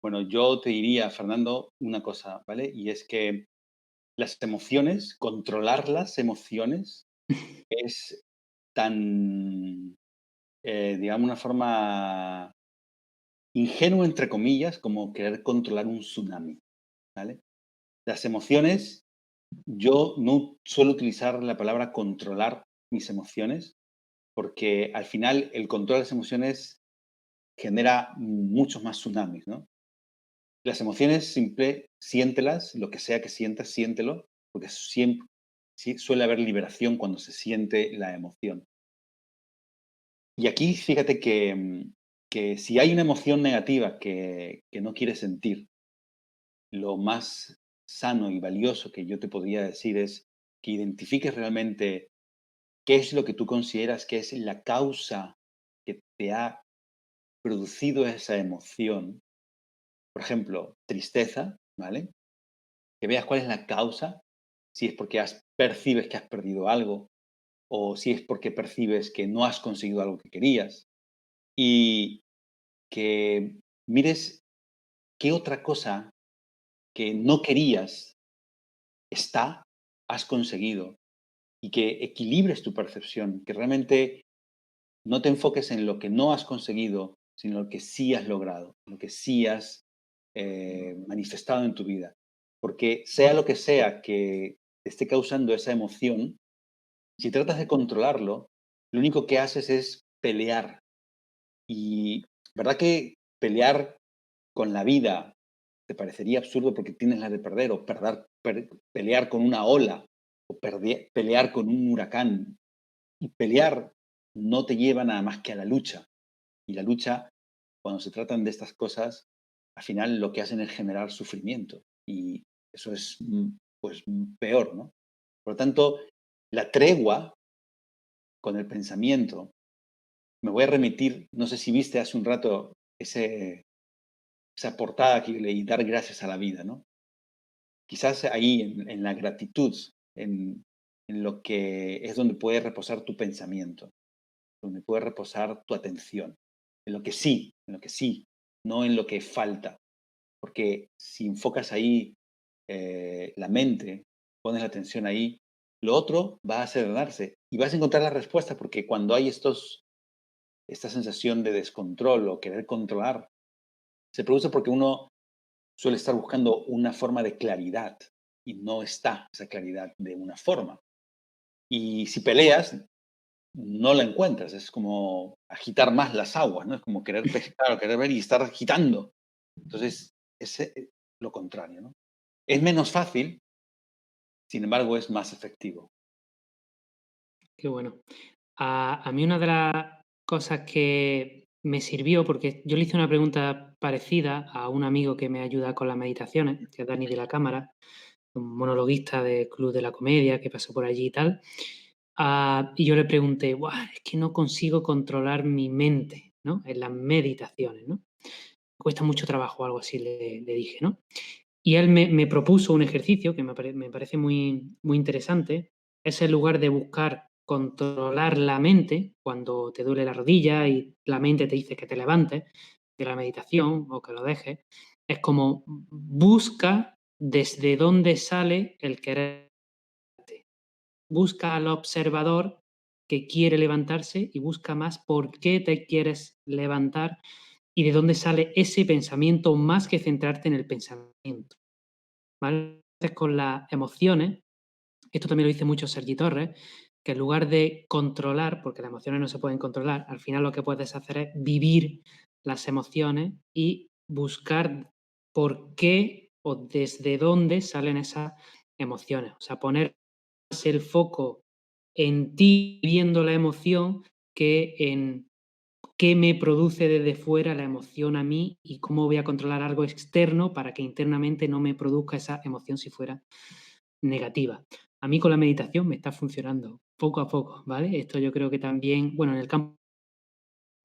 Bueno, yo te diría, Fernando, una cosa, ¿vale? Y es que las emociones, controlar las emociones es tan, digamos, una forma ingenua, entre comillas, como querer controlar un tsunami, ¿vale? Las emociones, yo no suelo utilizar la palabra controlar mis emociones, porque al final el control de las emociones genera muchos más tsunamis, ¿no? Las emociones, simple, siéntelas, lo que sea que sientas, siéntelo, porque siempre suele haber liberación cuando se siente la emoción. Y aquí fíjate que si hay una emoción negativa que no quieres sentir, lo más sano y valioso que yo te podría decir es que identifiques realmente qué es lo que tú consideras que es la causa que te ha producido esa emoción. Por ejemplo, tristeza, ¿vale? Que veas cuál es la causa, si es porque percibes que has perdido algo o si es porque percibes que no has conseguido algo que querías y que mires qué otra cosa que no querías has conseguido y que equilibres tu percepción, que realmente no te enfoques en lo que no has conseguido, sino en lo que sí has logrado, lo que sí has manifestado en tu vida. Porque sea lo que sea que te esté causando esa emoción, si tratas de controlarlo, lo único que haces es pelear. Y verdad que pelear con la vida te parecería absurdo porque tienes la de perder o pelear con una ola o pelear con un huracán. Y pelear no te lleva nada más que a la lucha. Y la lucha, cuando se tratan de estas cosas, al final lo que hacen es generar sufrimiento. Y eso es, pues, peor, ¿no? Por lo tanto, la tregua con el pensamiento, me voy a remitir, no sé si viste hace un rato esa portada que leí, Dar gracias a la vida, ¿no? Quizás ahí en la gratitud, en lo que es donde puede reposar tu pensamiento, donde puede reposar tu atención, en lo que sí, no en lo que falta. Porque si enfocas ahí la mente, pones la atención ahí, lo otro va a serenarse y vas a encontrar la respuesta porque cuando hay esta sensación de descontrol o querer controlar, se produce porque uno suele estar buscando una forma de claridad y no está esa claridad de una forma. Y si peleas, no la encuentras. Es como agitar más las aguas, ¿no? Es como querer pescar o querer ver y estar agitando. Entonces, lo contrario, ¿no? Es menos fácil, sin embargo, es más efectivo. Qué bueno. A mí una de las cosas que me sirvió, porque yo le hice una pregunta parecida a un amigo que me ayuda con las meditaciones, que es Dani de la Cámara, un monologuista del Club de la Comedia que pasó por allí y tal. Y yo le pregunté, "Buah, es que no consigo controlar mi mente, ¿no? En las meditaciones, ¿no? Cuesta mucho trabajo", algo así le dije, ¿no? Y él me propuso un ejercicio que me parece muy, muy interesante. Es en lugar de buscar controlar la mente cuando te duele la rodilla y la mente te dice que te levantes de la meditación o que lo dejes, es como busca desde dónde sale el querer. Busca al observador que quiere levantarse y busca más por qué te quieres levantar y de dónde sale ese pensamiento más que centrarte en el pensamiento. ¿Vale? Entonces, con las emociones, esto también lo dice mucho Sergi Torres, que en lugar de controlar, porque las emociones no se pueden controlar, al final lo que puedes hacer es vivir las emociones y buscar por qué o desde dónde salen esas emociones. O sea, poner más el foco en ti viendo la emoción que en qué me produce desde fuera la emoción a mí y cómo voy a controlar algo externo para que internamente no me produzca esa emoción si fuera negativa. A mí con la meditación me está funcionando poco a poco, ¿vale? Esto yo creo que también, bueno, en el campo,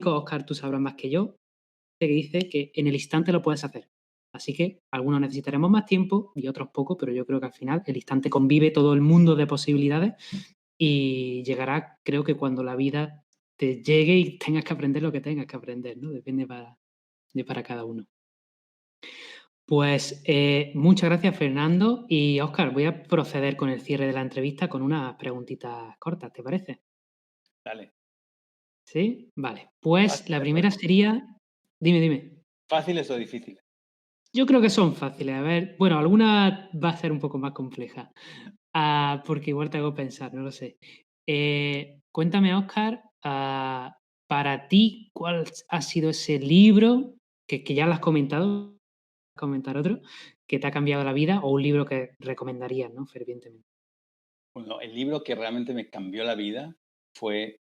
Oscar, tú sabrás más que yo, que dice que en el instante lo puedes hacer. Así que algunos necesitaremos más tiempo y otros poco, pero yo creo que al final el instante convive todo el mundo de posibilidades y llegará, creo que cuando la vida te llegue y tengas que aprender lo que tengas que aprender, ¿no? Depende para cada uno. Pues muchas gracias, Fernando. Y Óscar, voy a proceder con el cierre de la entrevista con unas preguntitas cortas, ¿te parece? Dale. ¿Sí? Vale. Pues la primera sería. Dime. ¿Fáciles o difíciles? Yo creo que son fáciles. A ver, bueno, alguna va a ser un poco más compleja. Porque igual te hago pensar, no lo sé. Cuéntame, Óscar, para ti, ¿cuál ha sido ese libro que ya lo has comentado, comentar otro, que te ha cambiado la vida o un libro que recomendarías, ¿no? Fervientemente. Bueno, el libro que realmente me cambió la vida fue,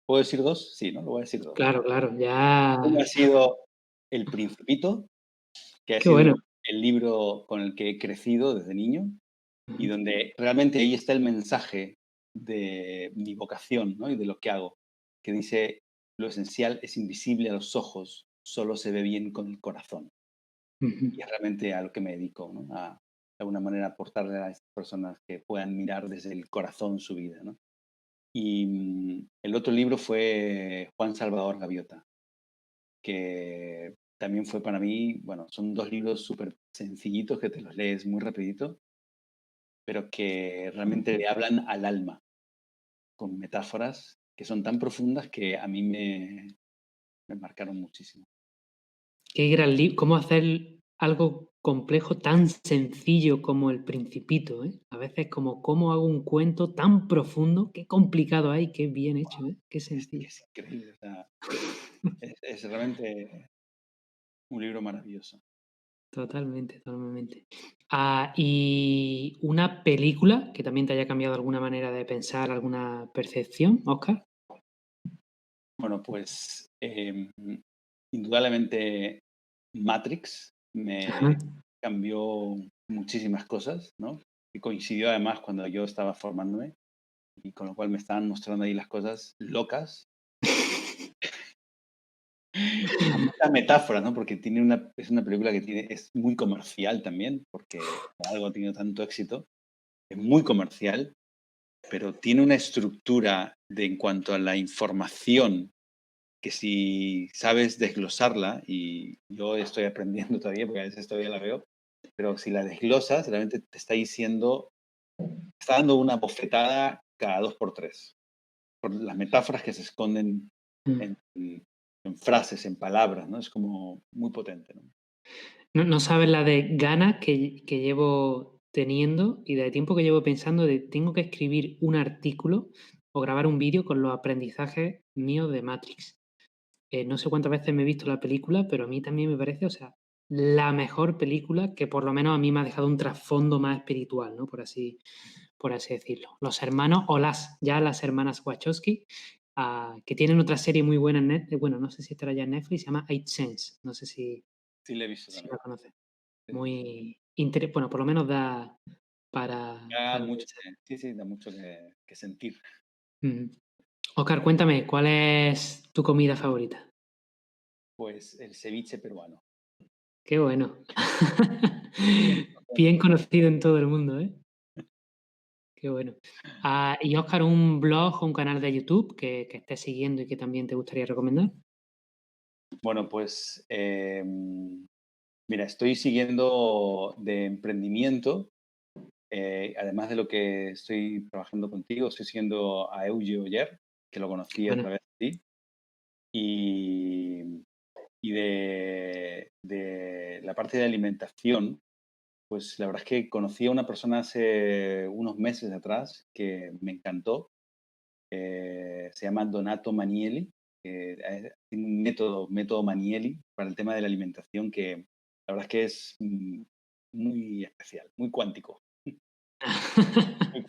¿puedo decir dos? Sí, ¿no? Lo voy a decir dos. Claro, ya. Uno ha sido El Principito, que ha Qué sido bueno. el libro con el que he crecido desde niño y Ujú, donde realmente ahí está el mensaje de mi vocación, ¿no? Y de lo que hago, que dice, lo esencial es invisible a los ojos, solo se ve bien con el corazón. ujú. Y es realmente a lo que me dedico, ¿no? De alguna manera aportarle a estas personas que puedan mirar desde el corazón su vida, ¿no? Y el otro libro fue Juan Salvador Gaviota, que también fue para mí, bueno, son dos libros súper sencillitos que te los lees muy rapidito, pero que realmente le hablan al alma, con metáforas que son tan profundas que a mí me marcaron muchísimo. Qué gran libro. ¿Cómo hacer algo complejo tan sencillo como El Principito, eh? A veces como cómo hago un cuento tan profundo, qué complicado hay, qué bien hecho, ¿eh? Qué sencillo. Es increíble, o sea, es realmente un libro maravilloso. Totalmente. ¿Y una película que también te haya cambiado alguna manera de pensar, alguna percepción, Óscar? Bueno, pues indudablemente Matrix Ajá. me cambió muchísimas cosas, ¿no? Y coincidió además cuando yo estaba formándome y con lo cual me estaban mostrando ahí las cosas locas. Muchas metáforas, ¿no? Porque es una película que es muy comercial también, porque por algo ha tenido tanto éxito. Es muy comercial, pero tiene una estructura en cuanto a la información que si sabes desglosarla, y yo estoy aprendiendo todavía, porque a veces todavía la veo, pero si la desglosas, realmente te está diciendo, está dando una bofetada cada dos por tres, por las metáforas que se esconden Mm. en, en frases, en palabras, ¿no? Es como muy potente, ¿no? No sabes la de ganas que llevo teniendo y de tiempo que llevo pensando de tengo que escribir un artículo o grabar un vídeo con los aprendizajes míos de Matrix. No sé cuántas veces me he visto la película, pero a mí también me parece, o sea, la mejor película que por lo menos a mí me ha dejado un trasfondo más espiritual, ¿no? Por así decirlo. Los hermanos, o las hermanas Wachowski, que tienen otra serie muy buena en Netflix, bueno, no sé si estará ya en Netflix, se llama Eight Sense, no sé Sí, le he visto si también. la conoces. Sí. Muy bueno, por lo menos da Da para mucho pensar. sí, da mucho que sentir. Óscar, cuéntame, ¿cuál es tu comida favorita? Pues el ceviche peruano. Qué bueno. Bien, Bien conocido en todo el mundo, ¿eh? Qué bueno. Y Óscar, ¿un blog o un canal de YouTube que estés siguiendo y que también te gustaría recomendar? bueno, pues, mira, estoy siguiendo de emprendimiento, además de lo que estoy trabajando contigo, estoy siguiendo a Euge Oller, que lo conocí a Bueno, través de ti, y de la parte de alimentación, pues la verdad es que conocí a una persona hace unos meses atrás que me encantó. Se llama Donato Manieli, que tiene un método Manieli para el tema de la alimentación que la verdad es que es muy especial, muy cuántico. Muy cuántico.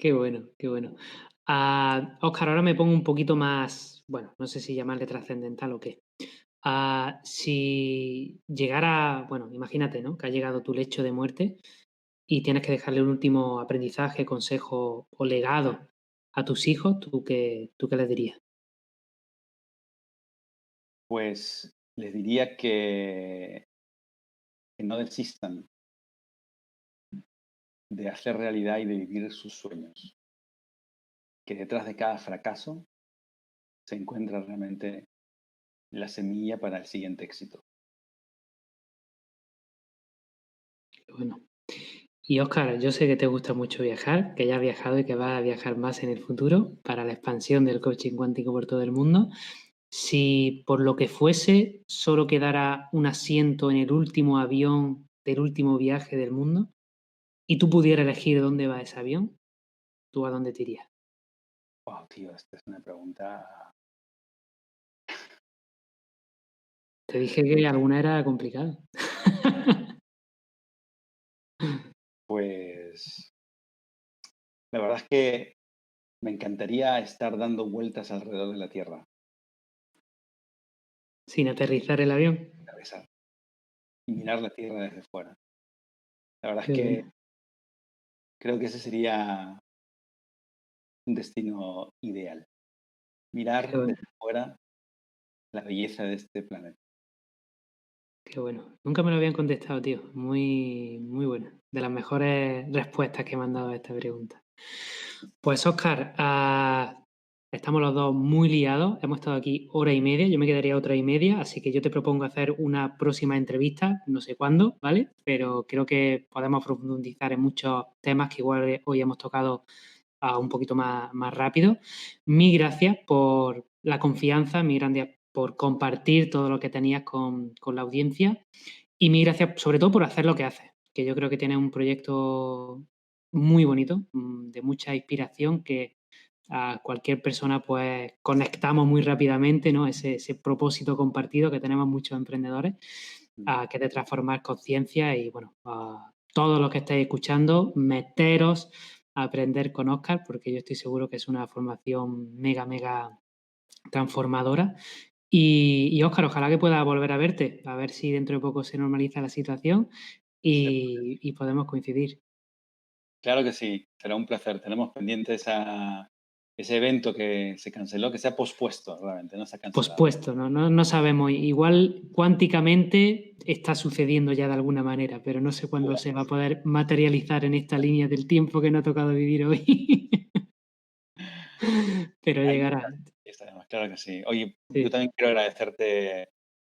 qué bueno, qué bueno. Óscar, ahora me pongo un poquito más, bueno, no sé si llamarle trascendental o qué. Si llegara, bueno, imagínate, ¿no? Que ha llegado tu lecho de muerte y tienes que dejarle un último aprendizaje, consejo o legado a tus hijos, ¿tú qué les dirías? Pues les diría que no desistan de hacer realidad y de vivir sus sueños, que detrás de cada fracaso se encuentra realmente la semilla para el siguiente éxito. Qué bueno. Y Óscar, yo sé que te gusta mucho viajar, que ya has viajado y que vas a viajar más en el futuro para la expansión del coaching cuántico por todo el mundo. Si por lo que fuese solo quedara un asiento en el último avión del último viaje del mundo y tú pudieras elegir dónde va ese avión, ¿tú a dónde te irías? Wow, tío, esta es una pregunta. Te dije que alguna era complicada. Pues la verdad es que me encantaría estar dando vueltas alrededor de la Tierra, Sin aterrizar el avión. atravesar y mirar la Tierra desde fuera. La verdad es Qué que bueno, creo que ese sería un destino ideal. qué Mirar bueno, desde fuera la belleza de este planeta. qué bueno. Nunca me lo habían contestado, tío. Muy, muy bueno. De las mejores respuestas que me han dado a esta pregunta. Pues Óscar, estamos los dos muy liados. Hemos estado aquí hora y media. Yo me quedaría otra y media, así que yo te propongo hacer una próxima entrevista, no sé cuándo, ¿vale? Pero creo que podemos profundizar en muchos temas que igual hoy hemos tocado un poquito más rápido. Mil gracias por la confianza, mil gracias por compartir todo lo que tenías con la audiencia y mil gracias sobre todo por hacer lo que haces, que yo creo que tienes un proyecto muy bonito, de mucha inspiración que a cualquier persona pues conectamos muy rápidamente, ¿no? Ese propósito compartido que tenemos muchos emprendedores, que es de transformar conciencia y bueno, a todos los que estáis escuchando, meteros a aprender con Óscar, porque yo estoy seguro que es una formación mega, mega transformadora. Y Óscar, ojalá que pueda volver a verte, a ver si dentro de poco se normaliza la situación y podemos coincidir. Claro que sí, será un placer. Tenemos pendiente ese evento que se canceló, que se ha pospuesto realmente, no se ha cancelado. Pospuesto, no sabemos. Igual cuánticamente está sucediendo ya de alguna manera, pero no sé Sin cuándo duda. se va a poder materializar en esta línea del tiempo que nos ha tocado vivir hoy. Pero Ahí llegará. estaremos, claro que sí. Oye, yo Sí. también quiero agradecerte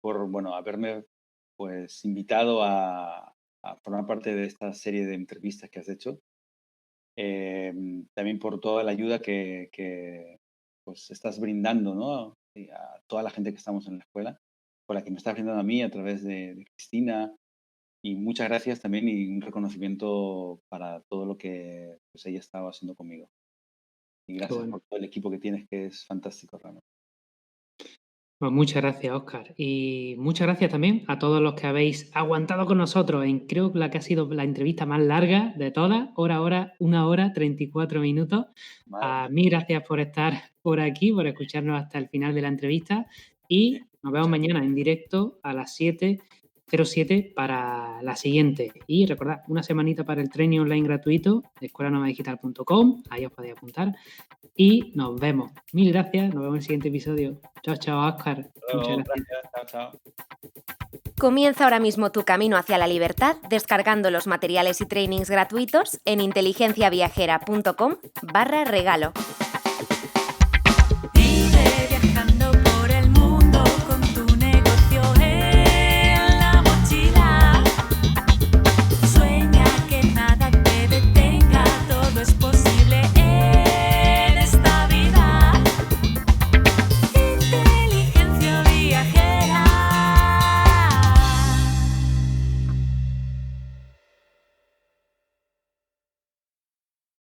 por, bueno, haberme pues invitado a formar parte de esta serie de entrevistas que has hecho. También por toda la ayuda que, pues estás brindando, ¿no? Y a toda la gente que estamos en la escuela, por la que me estás brindando a mí a través de Cristina. Y muchas gracias también y un reconocimiento para todo lo que pues, ella estaba haciendo conmigo. Y gracias bueno. por todo el equipo que tienes, que es fantástico, realmente. Pues muchas gracias, Óscar. Y muchas gracias también a todos los que habéis aguantado con nosotros en creo que la que ha sido la entrevista más larga de todas, 1 hora 34 minutos. Madre Mil gracias por estar por aquí, por escucharnos hasta el final de la entrevista y nos vemos mañana en directo a las 7:07 para la siguiente. Y recordad, una semanita para el training online gratuito de escuelanomadigital.com, ahí os podéis apuntar. Y nos vemos. Mil gracias, nos vemos en el siguiente episodio. Chao, chao, Óscar. Muchas gracias. Gracias, chao. Comienza ahora mismo tu camino hacia la libertad descargando los materiales y trainings gratuitos en inteligenciaviajera.com/regalo.